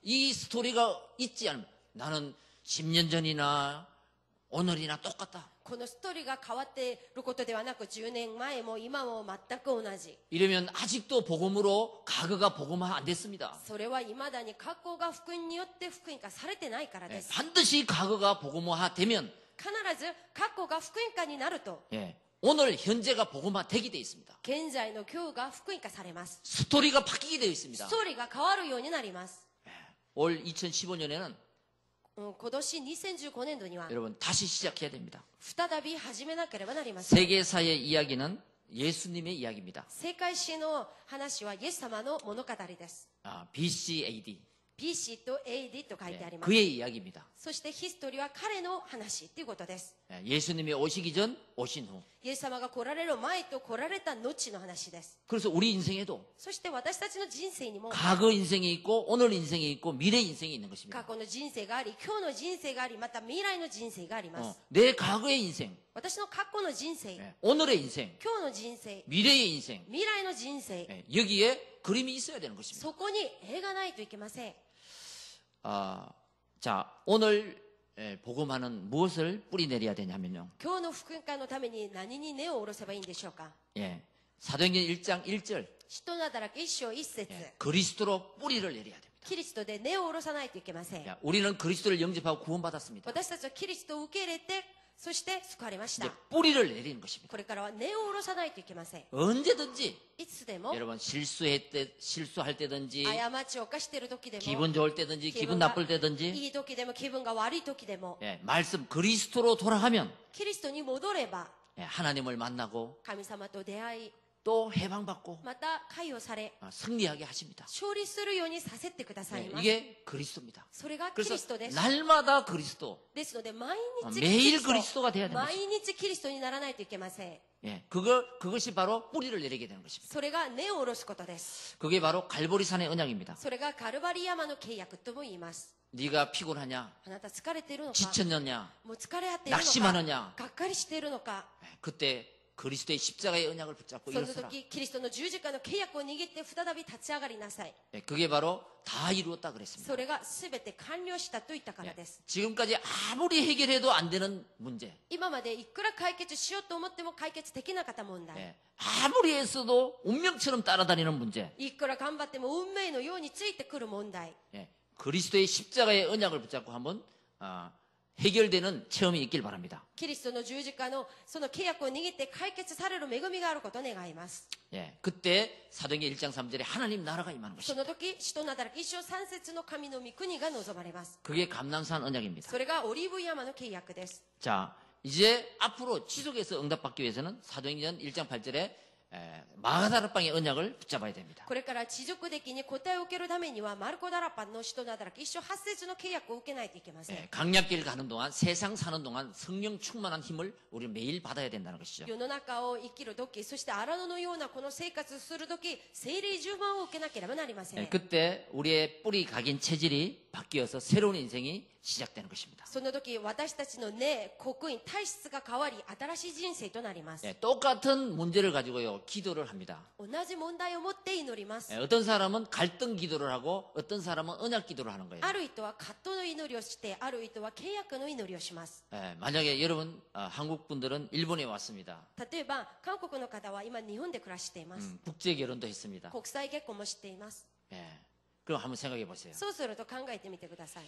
이 스토리가 있지 않으면 나는 10년 전이나 오늘이나 똑같다. このストーリーが変わっていることではなく10年前も今も全く同じ。 이러면 아직도 복음으로 과거가 복음화 안 됐습니다. それは未だに過去が福音によって福音化されてないからです。 반드시 과거가 복음화 되면 必ず過去が福音化になると 오늘 현재가 복음화 되게 되어 있습니다. 現在の今日が福音化されます。 스토리가 바뀌게 되어 있습니다. ストーリーが変わるようになります。 올 2015년에는 今年2015年度には 여러분 다시 시작해야 됩니다. 再び始めなければなりません。 세계사의 이야기는 예수님의 이야기입니다. 世界史の話はイエス様の物語です。 BC AD BC と AD と書いてあります。 그의 이야기입니다. そしてヒストリーは彼の話ということです。 예수님이 오시기 전 오신 후. イエス様が来られる前と来られた後の話です。 그래서 우리 인생에도 そして私たちの人生にも 과거 인생이 있고 오늘 인생이 있고 미래 인생이 있는 過 것입니다. 去の人生があり、今日の人生があり、また未来の人生があります。 내 과거의 인생, 私の過去の人生、 오늘의 인생, 今日の人生、 미래의 인생, 未来の人生、 여기에 그림이 있어야 되는 것입니다. そこに絵がないといけません。 자, 오늘 복음화는 무엇을 뿌리 내려야 되냐면요. 今日の福音会のために何に根を下ろせばいいんでしょうか。 사도행전 1장 1절 使徒なだらけ一章一節、 그리스도로 뿌리를 내려야 됩니다. キリストで根を下ろさないといけません。 우리는 그리스도를 영접하고 구원받았습니다. 私たちはキリストを受け入れて、そして救われまし 이제 た。 뿌리를 내리는 것입니다. これからは根を下ろさないといけません。 언제든지 いつでも 여러분 실수할 때든지 過ちを犯している時でも 기분 좋을 때든지 기분 が 나쁠 때든지 いい時でも気分が悪い時でも 말씀 그리스도로 돌아가면 キリストに戻れば 하나님을 만나고 神様と出会い 또 해방받고 また解をされ 승리하게 하십니다. 勝利するようにさせてくださいます。 이게 그리스도입니다. それがキ 그래서 リストです。 날마다 그리스도 ですので毎日 매일 그리스도가 돼야 되는 毎 것입니다. 日キリストにならないといけません。 그것이 바로 뿌리를 내리게 되는 것입니다. それが根を下ろすことです。 그게 바로 갈보리산의 언약입니다. それがカルバリ山の契約とも言います。 네가 피곤하냐 あなた疲れているのか、 지쳤느냐 もう疲れ果ているのか、 낙심하느냐 がっかりしているのか、 그때 그리스도의 십자가의 언약을 붙잡고 その 일어서라. 時キリストの十字架の契約を握って再び立ち上がりなさい。 그게 바로 다 이루었다 그랬습니다. それが全て完了したと言ったからです。 지금까지 아무리 해결해도 안 되는 문제, 今までいくら解決しようと思っても解決できなかった問題、 아무리 했어도 운명처럼 따라다니는 문제, いくら頑張っても運命のようについてくる問題、 그리스도의 십자가의 언약을 붙잡고 한번 해결되는 체험이 있길 바랍니다. キリストの十字架のその契約を握って解決される恵みがあることを願います。 그때 사도행전 1장 3절에 하나님 나라가 임하는 そ 것입니다. の時使徒なだらけ一章三節の神の御国が望まれます。 그게 감남산 언약입니다. それがオリーブ山の契約です。 자, 이제 앞으로 지속해서 응답받기 위해서는 사도행전 1장 8절에 마가다라방의 언약을 붙잡아야 됩니다. これから持続的に答えを受けるためにはマルコ・ダラパンの使徒なだらけ一章八節の契約を受けないといけません。 강약길 가는 동안 세상 사는 동안 성령 충만한 힘을 우리 매일 받아야 된다는 것이죠. 世の中を生きる時、そして荒野のようなこの生活する時、聖霊充満を受けなければなりません。 그때 우리의 뿌리 각인 체질이 바뀌어서 새로운 인생이 시작되는 것입니다. その時私たちの根、刻印、体質が変わり新しい人生となります。 똑같은 문제를 가지고요 기도를 합니다. 同じ問題を持って祈ります。 어떤 사람은 갈등 기도를 하고 어떤 사람은 언약 기도를 하는 거예요. ある人は葛藤の祈りをして、ある人は契約の祈りをします。 만약에 여러분 한국 분들은 일본에 왔습니다. 例えば韓国の方は今日本で暮らしています。 국제 결혼도 했습니다. 国際結婚もしています。 그럼 한번 생각해 보세요. そうすると考えてみてください。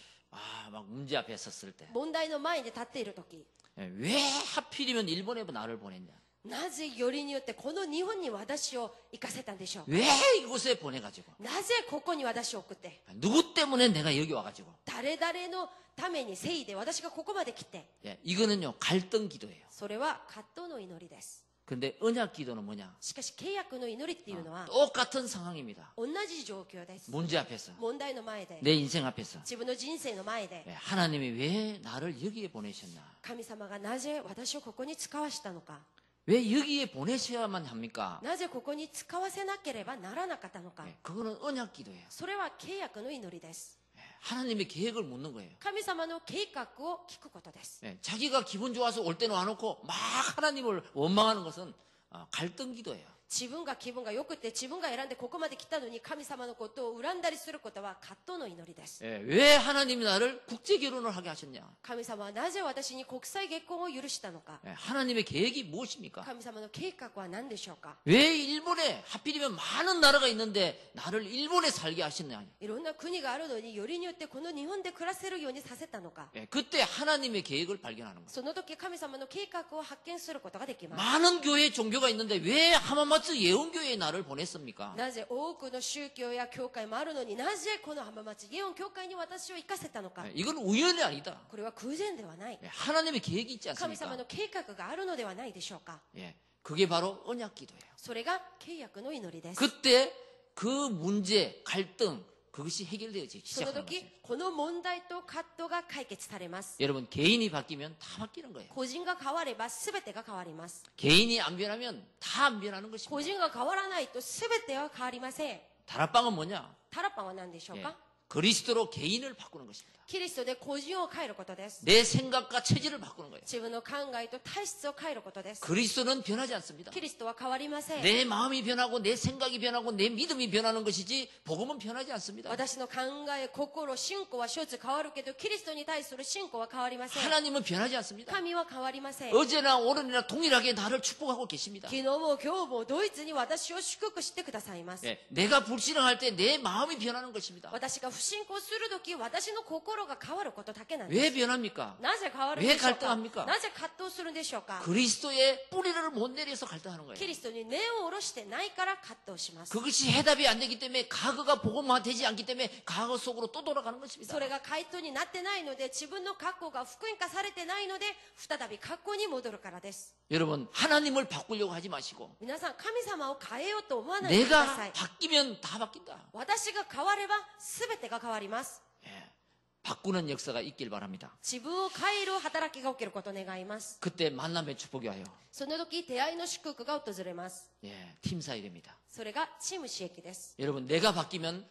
막 문제 앞에 섰을 때 問題の前に立っている時、 왜 하필이면 일본에 나를 보냈냐? なぜよりによってこの日本に私を行かせたんでしょう。 왜 이곳에 보내가지고 なぜここに私を送って、 누구 때문에 내가 여기 와가지고 誰々のために誠意で私がここまで来て、 예, 이거는요 갈등 기도예요. それは葛藤の祈りです。 근데 언약 기도는 뭐냐? しかし契約の祈りっていうのは 똑같은 상황입니다. 同じ状況です。 문제 앞에서 問題の前で、 내 인생 앞에서 自分の人生の前で、 예, 하나님이 왜 나를 여기에 보내셨나? 神様がなぜ私をここに使わしたのか、 왜 여기에 보내셔야만 합니까? なぜここに使わせなければならなかったのか、 예, 그거는 언약 기도예요. それは契約の祈りです。 예, 하나님의 계획을 묻는 거예요. 神様の計画を聞くことです。 예, 자기가 기분 좋아서 올 때는 와놓고 막 하나님을 원망하는 것은 갈등 기도예요. 自分が気分が良くて自分が選んでここまで来たのに神様のことを恨んだりすることは葛藤の祈りです。 예, 왜 하나님이 나를 국제 결혼을 하게 하셨냐? 神様はなぜ私に国際結婚を許したのか。 예, 하나님의 계획이 무엇입니까? 神様の計画は何でしょうか。 왜 일본에 하필이면 많은 나라가 있는데 나를 일본에 살게 하셨냐? いろんな国があるのによりによってこの日本で暮らせるようにさせたのか。 예, 그때 하나님의 계획을 발견하는 거예요. その時神様の計画を発見することができます。 많은 교회 종교가 있는데 왜 하마마츠 예언교회에 나를 보냈습니까? なぜ多くの宗教や教会もあるのになぜこの浜松イエオン教会に私を行かせたのか。 예, 이건 우연이 아니다. これは偶然ではない。 예, 하나님의 계획이 있지 神様 않습니까? の計画があるのではないでしょうか。 예, 그게 바로 언약 기도예요. それが契約の祈りです。 그때 그 문제, 갈등 그것이 해결되어지기 その 시작하는 時 거죠. この問題と葛藤が解決されます。 여러분 개인이 바뀌면 다 바뀌는 거예요. 個人が変われば全てが変わります。 개인이 안 변하면 다 안 변하는 個 것입니다. 人が変わらないと全ては変わりません。 다락방은 뭐냐? タラパンは何でしょう 예, か。 그리스도로 개인을 바꾸는 것입니다. キリストで個人を変えることです。 내 생각과 체질을 바꾸는 거예요. 自分の考えと体質を変えることです。 그리스도는 변하지 않습니다. キリストは変わりません。 내 마음이 변하고 내 생각이 변하고 내 믿음이 변하는 것이지 복음은 변하지 않습니다. 私の考え、心、信仰は一つ変わるけど、キリストに対する信仰は変わりません。 하나님은 변하지 않습니다. 神は変わりません。 어제나 오늘이나 동일하게 나를 축복하고 계십니다. 昨日も今日もドイツに私を祝福してくださいます。 예, 내가 불신앙할 때 내 마음이 변하는 것입니다. 私が不信仰するとき、私の心が変わることだけなんです。 왜 변합니까? なぜ変わるんでしょう 왜 か。 갈등합니까? なぜ葛藤するんでしょうか。 그리스도의 뿌리를 못 내려서 갈등하는 거예요. キリストに根を下ろしてないから葛藤します。 그것이 해답이 안 되기 때문에 과거가 복음화되지 않기 때문에 과거 속으로 또 돌아가는 것입니다. それが回答になってないので、自分の過去が福音化されてないので、再び過去に戻るからです。 여러분 하나님을 바꾸려고 하지 마시고 皆さん、神様を変えようと思わないでくださ 내가 い。 바뀌면 다 바뀐다. 私が変われば全てが変わります。 예, 바꾸는 역사가 있길 바랍니다. 自分を変える働きが起きることを願います。 그때 만남의 축복이 와요. その時、出会いの祝福が訪れます。 예, 팀 사이 됩니다. それがチーム刺激です。 여러분 내가 바뀌면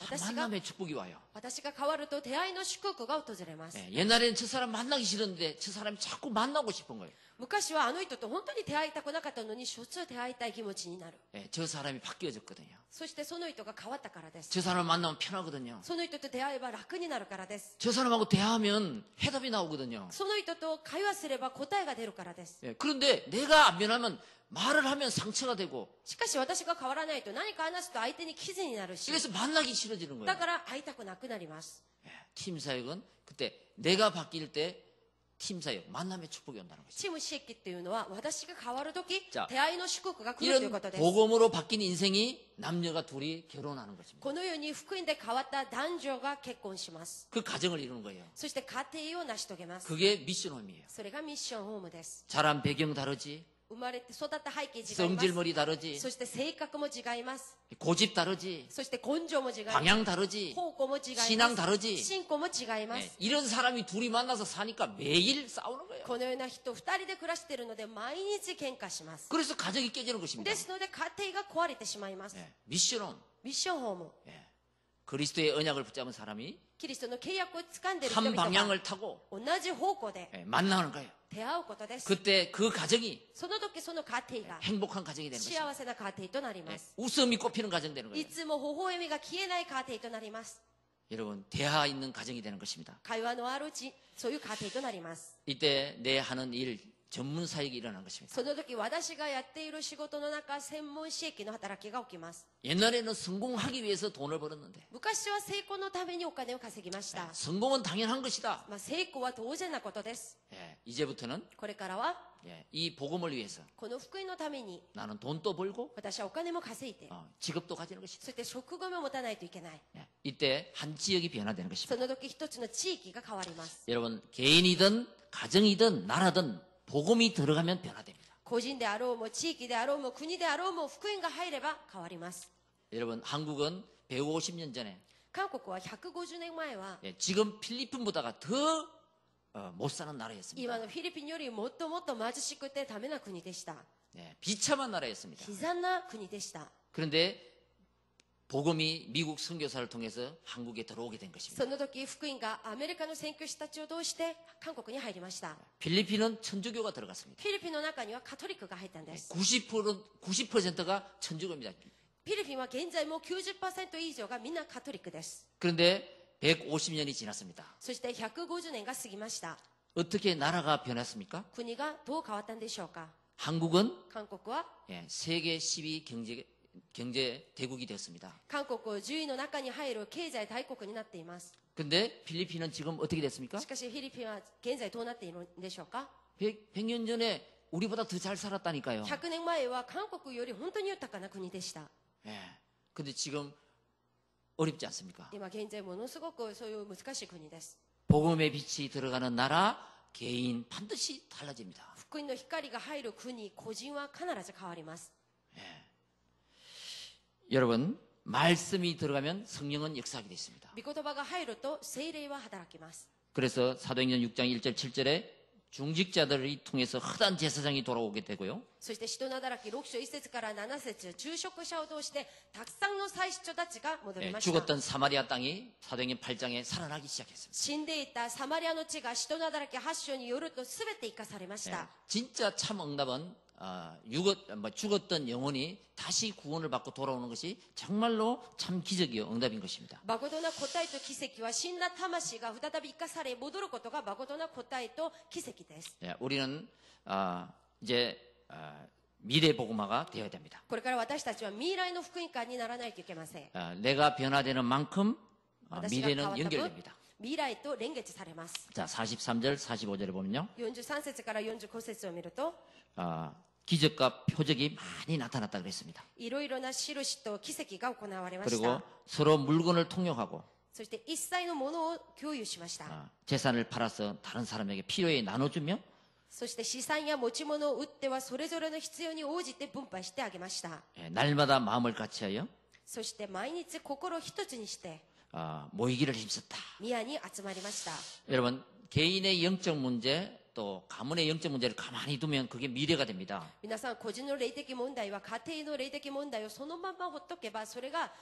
私が 만남의 축복이 와요. 私が変わると出会いの祝福が訪れます。 예, 옛날에는 저 사람 만나기 싫었는데 저 사람이 자꾸 만나고 싶은 거예요. 昔はあの人と本当に出会いたくなかったのにしょっちゅう出会いたい気持ちになる。 예, 저 사람이 바뀌어졌거든요. そしてその人が変わったからです。 저 사람을 만나면 편하거든요. その人と出会えば楽になるからです。 저 사람하고 대화하면 해답이 나오거든요. その人と会話すれば答えが出るからです。 예, 그런데 내가 안 변하면 말을 하면 상처가 되고 しかし私が変わらないと何か話すと相手に傷になるし、 그래서 만나기 싫어지는 거예요. だから会いたくなくなります。 예, 팀 사역은 그때 내가 바뀔 때 팀 사역 만남의 축복이 온다는 거죠. チーム刺激っていうのは私が変わるとき 자 出会いの祝福が来るという 이런 ことです。 복음으로 바뀐 인생이 남녀가 둘이 결혼하는 것입니다. このように福音で変わった男女が結婚します。 그 가정을 이루는 거예요. そして家庭を成し遂げます。 그게 미션홈이에요. それがミッションホームです。 자란 배경 다르지, 生まれて育った背景違います。 성질머리 다르지, そして性格も違います。 고집 다르지, そして根性も違います。 방향 다르지, 方向も違います。 신앙 다르지. 信仰も違いま 예, す。 이런 사람이 둘이 만나서 사니까 매일 싸우는 거예요. このような人2人で暮らしているので毎日喧嘩します。 그래서 가정이 깨지는 것입니다. ですので家庭が壊れてしまいます。 예, 미션홈. ミッションホーム。 예, 그리스도의 언약을 붙잡은 사람이 キリストの契約を掴んでいる人 한 々が 방향을 타고 同じ方向で 예, 만나는 거예요. 出会うことです。 그때 그 가정이 その時その家庭が 행복한 가정이 되는 것입니다. 幸せな家庭となりま 예, す。 웃음이 꽃피는 가정 되는 い 거예요. つも微笑みが消えない家庭となります。 여러분 대화 있는 가정이 되는 것입니다. 会話のあるうち、そういう家庭となります。 이때 내 하는 일 전문 사역이 일어난 것입니다. その時私がやっている仕事の中、専門刺激の働きが起きます。 옛날에는 성공하기 위해서 돈을 벌었는데 昔は成功のためにお金を稼ぎました。 성공은 당연한 것이다. 成功は当然なことです。 이제부터는 これからは 이 복음을 위해서 この福音のために 나는 돈도 벌고 私はお金も稼いで、 직업도 가지는 것이다. そして職業も持たないといけない。 이때 한 지역이 변화되는 そ 것입니다. の時一つの地域が変わります。 여러분 개인이든 가정이든 나라든 복음이 들어가면 변화됩니다. 個人であろうも地域であろうも国であろうも福音が入れば変わります。 여러분 한국은 150년 전에 韓国は150年前は 지금 필리핀보다가 더 못 사는 나라였습니다. 今のフィリピンよりもっともっと貧しくてダメな国でした。 비참한 나라였습니다. 悲惨な国でした。 그런데 복음이 미국 선교사를 통해서 한국에 들어오게 된 것입니다. その時福音がアメリカの宣教師たちを通して韓国に入りました。 필리핀은 천주교가 들어갔습니다. フィリピンの中にはカトリックが入ったんです。 90%가 천주교입니다. フィリピンは現在も 90% 以上がみんなカトリックです。 그런데 150년이 지났습니다. そして150年が過ぎました。 어떻게 나라가 변했습니까? 国がどう変わったんでしょうか。 한국은 韓国は 세계 10위 경제 대국이 됐습니다. 韓国を10位の中に入る経済大国になっています。 근데 필리핀은 지금 어떻게 됐습니까? しかしフィリピンは現在どうなっているんでしょうか。 100년 전에 우리보다 더 잘 살았다니까요. 100年前は韓国より本当に豊かな国でした。 근데 지금 어렵지 않습니까? 今現在ものすごくそういう難しい国です。 복음의 빛이 들어가는 나라, 개인 반드시 달라집니다. 福音の光が入る国、個人は必ず変わります。 여러분, 말씀이 들어가면 성령은 역사하게 되어 있습니다. 御言葉が入ると聖霊は働きます。 그래서 사도행전 6장 1절 7절에 중직자들을 통해서 흑단 제사장이 돌아오게 되고요. そして使徒の働き6章1節から7節、住職者を通してたくさんの祭司長たちが戻りました。 죽었던 사마리아 땅이 사도행전 8장에 살아나기 시작했습니다. 死んでいたサマリアの地が使徒の働き8章によると全て生かされました。 진짜 참 응답은 죽었던 영혼이 다시 구원을 받고 돌아오는 것이 정말로 참 기적이요 응답인 것입니다. 誠な答えと奇跡は死んだ魂が再び生かされ戻ることが誠な答えと奇跡です。 우리는 이제 미래 복음화가 되어야 됩니다. これから私たちは未来の福音家にならないといけません。 내가 변화되는 만큼 私が変わ 미래는 った分 연결됩니다. 未来と連結されます。 자, 43절, 45절에 보면요. 43節から45節を見ると 기적과 표적이 많이 나타났다 그랬습니다. いろいろな印と奇跡が行われまし 그리고 た。 서로 물건을 통용하고 そして一切のものを共有しました。 재산을 팔아서 다른 사람에게 필요에 나눠주며 そして資産や持ち物を売ってはそれぞれの必要に応じて分配してあげました。 날마다 마음을 같이하여 そして毎日心を一つにして 모이기를 힘썼다. 宮に集まりました。 여러분 개인의 영적 문제 또 가문의 영적 문제를 가만히 두면 그게 미래가 됩니다. 皆さん個人の霊的問題は家庭の霊的問題をそのままほっとけばそれが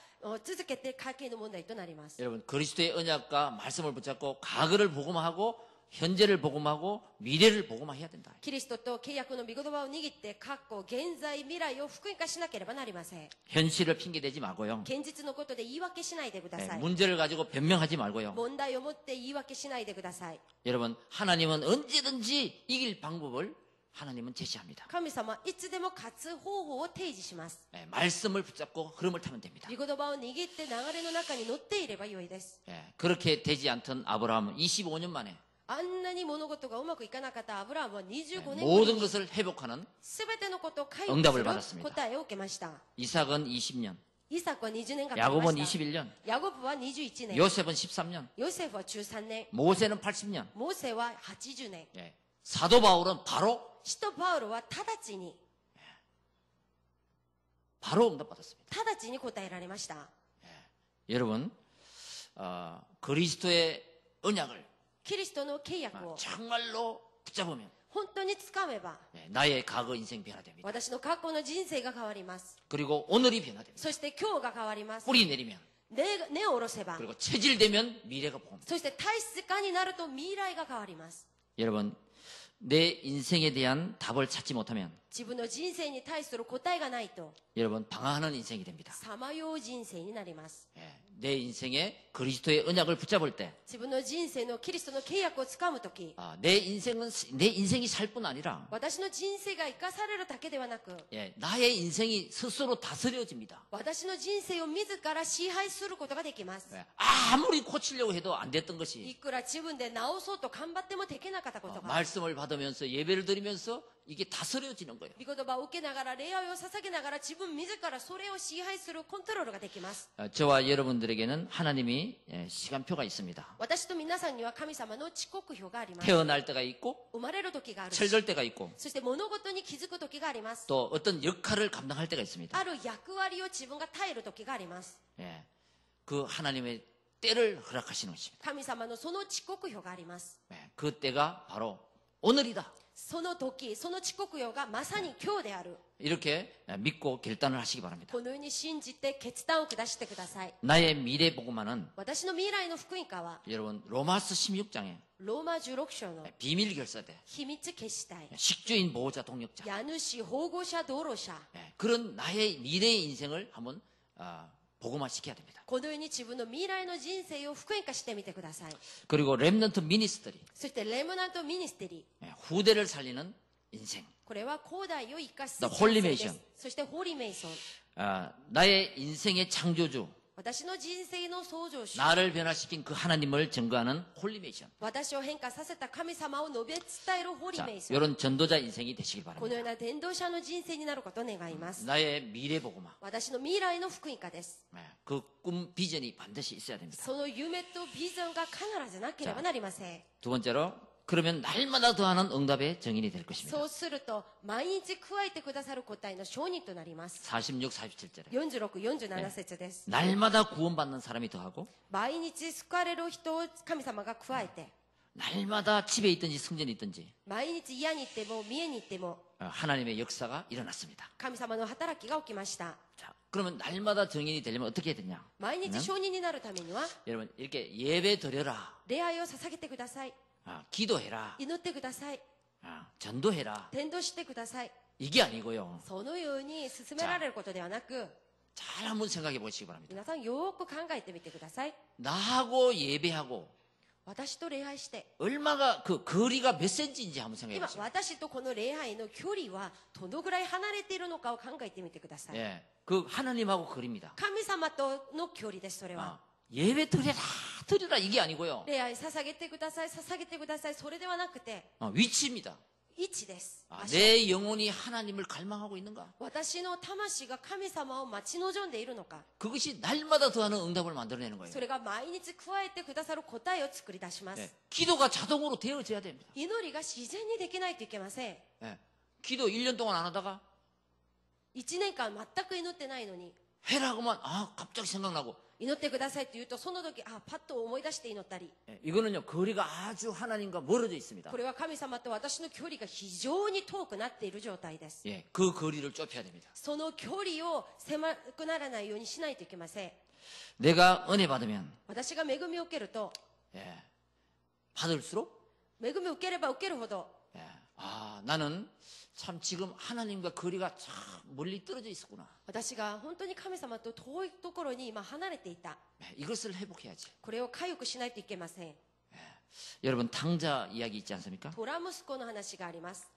続けて家計の問題となります。 여러분 그리스도의 언약과 말씀을 붙잡고 과거를 복음하고 현재를 복음하고 미래를 복음해야 된다. キリストと契約の御言葉を握って過去現在未来を福音化しなければなりません。 현실을 핑계대지 말고요. 現実のことで言い訳しないでください。 문제를 가지고 변명하지 말고요. 問題を持って言い訳しないでください。 여러분 하나님은 언제든지 이길 방법을 하나님은 제시합니다. 神様いつでも勝つ方法を提示します。 말씀을 붙잡고 흐름을 타면 됩니다. 御言葉を握って流れの中に乗っていればよいです。 그렇게 되지 않던 아브라함은 25년 만에 あんなに物事がうまくいかなかったアブラハムは25年後 모든 に 것을 회복하는 全てのことを回復 응답을 す 받았습니다. る答えを受けました。 이삭은 20년, イサクは20年かかりま 야곱은 した。 21년, ヤコブは21年。 요셉은 13년, ヨセフは13年。 모세는 80년. モーセは80年。 사도 바울은 바로 使徒パウロは直ちに 응답받았습니다. 直ちに答えられました。 여러분 그리스도의 언약을 キリストの契約を 정말로 붙잡으면 本当に掴めば 나의 과거 인생 변화됩니다. 私の過去の人生が変わります。 그리고 오늘이 변화됩니다. そして今日が変わります。 뿌리 내리면 根を下ろせば 그리고 체질되면 미래가 보입니다. そして体質化になると未来が変わります。 여러분 내 인생에 대한 답을 찾지 못하면 自分の人生に対する答えがないと 여러분 방황하는 인생이 됩니다. さまよう人生になります。내 인생에 그리스도의 언약을 붙잡을 때, 自分の人生のキリストの契約をつかむとき、 내 인생이 살 뿐 아니라, 私の人生が生かされるだけではなく、 나의 인생이 스스로 다스려집니다. 私の人生を自ら支配することができます。 아무리 고치려고 해도 안 됐던 い 것이 くら自分で直そうと頑張ってもできなかったことが、 말씀을 받으면서 예배를 드리면서 이게 다스려지는 거예요. 御言葉を受けながら礼拝を捧げながら自分自らそれを支配するコントロールができます。 저와 여러분들에게는 하나님이 시간표가 있습니다. 私と皆さんには神様の遅刻表があります。 태어날 때가 있고 生まれる時があるし、 철들 때가 있고 そして物事に気づく時があります。 또 어떤 역할을 감당할 때가 있습니다. ある役割を自分が耐える時があります。 그 하나님의 때를 허락하시는 것입니다. 神様のその遅刻表があります。 그 때가 바로 오늘이다. その時、その遅刻表がまさに今日である。 이렇게 믿고 결단을 하시기 바랍니다. このように信じて決断を下してください。 나의 미래 복음화는 私の未来の福音家は 여러분 로마서 16장에 ローマ16章の 비밀 결사대 秘密決死体、 식주인 보호자 동력자 家主、保護者、道路者、 그런 나의 미래의 인생을 한번 복음화 시켜야 됩니다. このように自分の未来の人生を福音化してみてください。 그리고 렘넌트 미니스터리 そしてレムナントミニステリー、 후대를 살리는 인생. これは後代を生かす The 人 Holy 生で Mission す。そしてホーリーメイソン、 나의 인생의 창조주 私の人生の創造主、 나를 변화시킨 그 하나님을 증거하는 홀리메이션. 私を変化させた神様を述べ伝えるホーリー 자, メイソン、 이런 전도자 인생이 되시길 このよ 바랍니다. うな伝道者の人生になることを願います。 나의 미래 복음화. 私の未来の福音家です。 그 꿈 비전이 반드시 있어야 됩니다. その夢とビジョンが必ずなければなりません。 두 번째로 그러면 날마다 더하는 응답의 증인이 될 것입니다. そうすると毎日加えてくださる答えの証人となります。 46, 47절에 46、47節です。 날마다 구원받는 사람이 더하고 毎日救われる人を神様が加えて、 날마다 집에 있든지 성전에 있든지 毎日家に行っても見えに行っても 하나님의 역사가 일어났습니다. 神様の働きが起きました。 자, 그러면 날마다 증인이 되려면 어떻게 해야 되냐? 毎日証人になるためには 여러분 이렇게 예배 드려라, 礼拝を捧げてください。 기도해라, 祈ってください。 전도해라. 伝道してください。 이게 아니고요. そのように進められることではなく、 잘 한번 생각해 보시기 바랍니다. 皆さんよく考えてみてください。 나하고 예배하고 私と礼拝して、 얼마가 그 거리가 몇 센치인지 한번 생각해 今 보세요. 私とこの礼拝の距離はどのぐらい離れているのかを考えてみてください。 예, 그 하나님하고 거리입니다. 神様との距離です。それは 예배 드려라 이게 아니고요. 礼拝捧げてください、捧げてください、それではなくて 위치입니다. 位置です。場所、 내 영혼이 하나님을 갈망하고 있는가? 私の魂が神様を待ち望んでいるのか、 그것이 날마다 더하는 응답을 만들어내는 거예요. それが毎日加えてくださる答えを作り出します。 예, 기도가 자동으로 되어져야 됩니다. 祈りが自然にできないといけません。 예, 기도 1년 동안 안 하다가 1年間全く祈ってないのに、 해라 하면 갑자기 생각나고 祈ってくださいって言うと、その時パッと思い出して祈ったり、 예, 이거는요 거리가 아주 하나님과 멀어져 있습니다. これは神様と私の距離が非常に遠くなっている状態です。 예, 그 거리를 좁혀야 됩니다. その距離を狭くならないようにしないといけません。 내가 은혜 받으면 私が恵みを受けると、 예, 받을수록 恵みを受ければ受けるほど、 예, 나는 참 지금 하나님과 거리가 참 멀리 떨어져 있었구나. 私が本当に神様と遠いところに今離れていた。 예, 이것을 회복해야지. これを回復しないといけません。 여러분 탕자 이야기 있지 않습니까? トラ息子の話があります。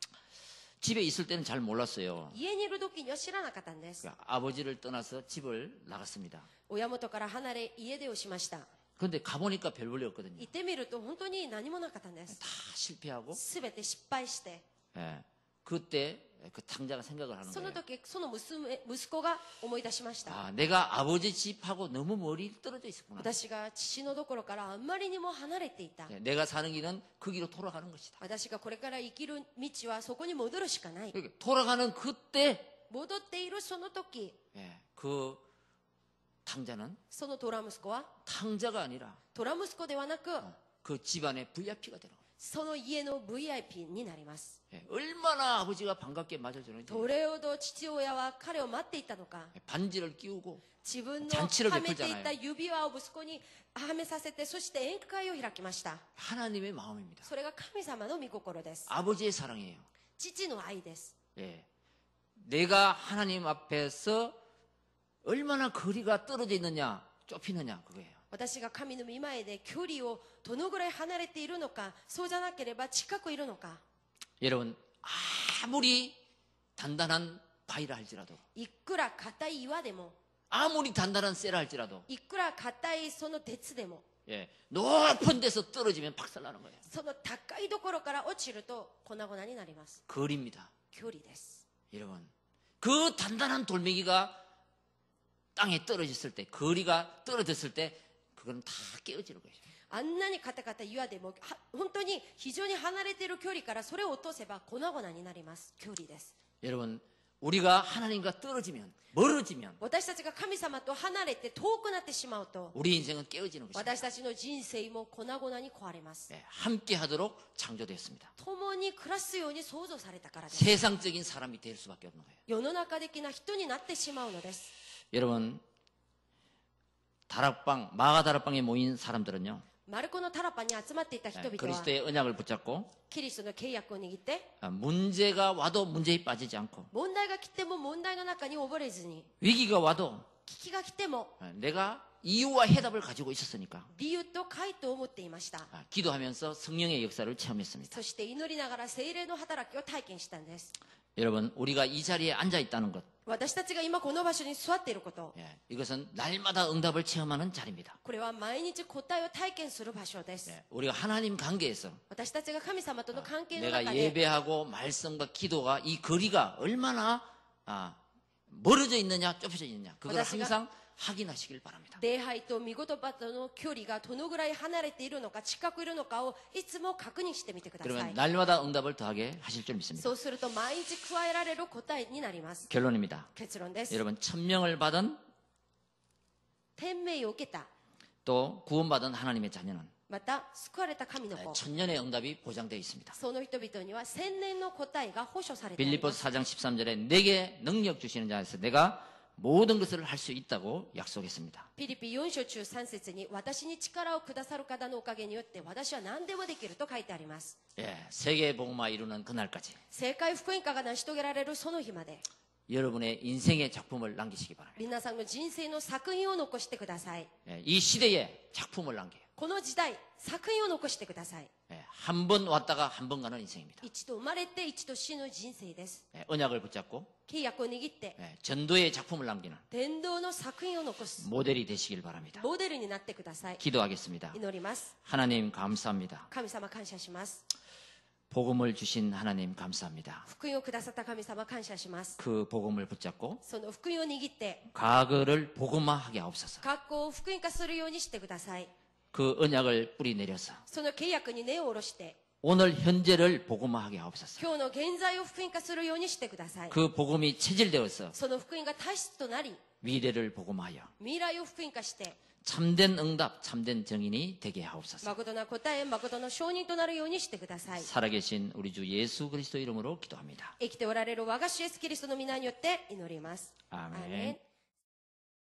집에 있을 때는 잘 몰랐어요. 家にいる時には知らなかったんです。 그러니까 아버지를 떠나서 집을 나갔습니다. 親元から離れ家出をしました。 그런데 가보니까 별 볼일 없거든요. 行ってみると本当に何もなかったんです。 다 실패하고 すべて失敗して、 예, 그때 그 탕자가 생각을 하는 その 거예요. 時その息子が思い出しました。 내가 아버지 집하고 너무 멀리 떨어져 있었구나. 私が父のところからあんまりにも離れていた。 예, 내가 사는 길은 그 길로 돌아가는 것이다. 私がこれから生きる道はそこに戻るしかない。 그러니까 돌아가는 그때 戻っているその時、 예, 그 탕자는 そのトラ息子は 탕자가 아니라 トラ息子ではなく、 그 집안의 VIP가 되는 거예요. その家の VIP になります。 예, 얼마나 아버지가 반갑게 맞아주는지 どれほど父親は彼を待っていたのか。 예, 반지를 끼우고 自分の 잔치를 はめてい 베풀잖아요. た指輪を息子にはめさせて、そして宴会を開きました。 하나님의 마음입니다. それが神様の御心です。 아버지의 사랑이에요. 父の愛です。 예, 내가 하나님 앞에서 얼마나 거리가 떨어져 있느냐 좁히느냐 그거예요. 私が神の御前で距離をどのぐらい離れているのか、そうじゃなければ近くいるのか。 여러분 아무리 단단한 바위라 할지라도 いくら硬い岩でも、 아무리 단단한 쇠라 할지라도 いくら硬いその鉄でも、 예, 높은 데서 떨어지면 박살나는 거예요. その高いところから落ちると粉々になります。 거리입니다. 距離です。 여러분 그 단단한 돌멩이가 땅에 떨어졌을 때 거리가 떨어졌을 때 그건 다 깨어지는 거예요. あんなに硬かった岩でも本当に非常に離れている距離からそれを落とせば粉々になります。距離です。 여러분 우리가 하나님과 떨어지면 멀어지면 私たちが神様と離れて遠くなってしまうと、 우리 인생은 깨어지는 것입니다. 私たちの人生も粉々に壊れます。 예, 함께 하도록 창조되었습니다. 共に暮らすように創造されたからです。 세상적인 사람이 될 수밖에 없는 거예요. 世の中的な人になってしまうのです。 여러분 다락방 마가 다락방에 모인 사람들은요 マルコのタラパに集まっていた人 예, 々は 그리스도의 언약을 붙잡고 キリストの契約を握って、 문제가 와도 문제에 빠지지 않고 問題が来ても問題の中に溺れずに、 위기가 와도 危機が来ても 내가 이유와 해답을 가지고 있었으니까 理由と回答を持っていました。 기도하면서 성령의 역사를 체험했습니다. そして祈りながら聖霊の働きを体験したんです。 여러분 우리가 이 자리에 앉아 있다는 것 私たちが今この場所に座っていること、 예, 이것은 날마다 응답을 체험하는 자리입니다. これは毎日答えを体験する場所です。 예, 우리가 하나님 관계에서 私たちが神様との関係の 내가 中で、 예배하고 말씀과 기도가 이 거리가 얼마나 멀어져 있느냐 좁혀져 있느냐 그걸私が 항상 확인하시길 바랍니다. 礼拝と御言葉との距離がどのぐらい離れているのか、近くいるのかをいつも確認してみてくださ 그러면 い。 날마다 응답을 더하게 하실 줄 믿습니다. そうすると毎日加えられる答えになります。 결론입니다. 結論です。 여러분 천명을 받은 天命を受けた、 또 구원받은 하나님의 자녀는 また救われた神の子、 천년의 응답이 보장되어 있습니다. その人々には千年の答えが保証されていま 빌립보서 す。 4장 13절에 내게 능력 주시는 자에서 내가 모든 것을 할 수 있다고 약속했습니다. ピリピ4章中3節に、私に力をくださる方のおかげによって私は何でもできると書いてあります。 예, 세계 복음화 이루는 그날까지 世界福音化が成し遂げられるその日まで、 여러분의 인생의 작품을 남기시기 바랍니다. 皆さんの人生の作品を残してください。 예, 이 시대에 작품을 남겨요. この時代、作品を残してください。 예, 한 번 왔다가 한 번 가는 인생입니다. 一度生まれて一度死ぬ人生です。 예, 언약을 붙잡고 契約を握って 예, 전도의 작품을 남기는 伝道の作品を残す 모델이 되시길 바랍니다. モデルになってください。 기도하겠습니다. 祈ります。 하나님 감사합니다. 神様感謝します。 복음을 주신 하나님 감사합니다. 福音をくださった神様感謝します。 그 복음을 붙잡고 その福音を握って 과거를 복음화하게 하옵소서. 学校を福音化するようにしてください。 그 언약을 뿌리 내려서 その契約に根を下ろして 오늘 현재를 복음화하게 하옵소서. 今日の現在を福音化するようにしてください。 그 복음이 체질되어서 その福音が体質となり、 미래를 복음하여 未来を福音化して 참된 응답, 참된 정인이 되게 하옵소서. 誠な答え、誠の証人となるようにしてください。 살아계신 우리 주 예수 그리스도 이름으로 기도합니다. 生きておられる我が主イエスキリストの皆によって祈ります。アーメン。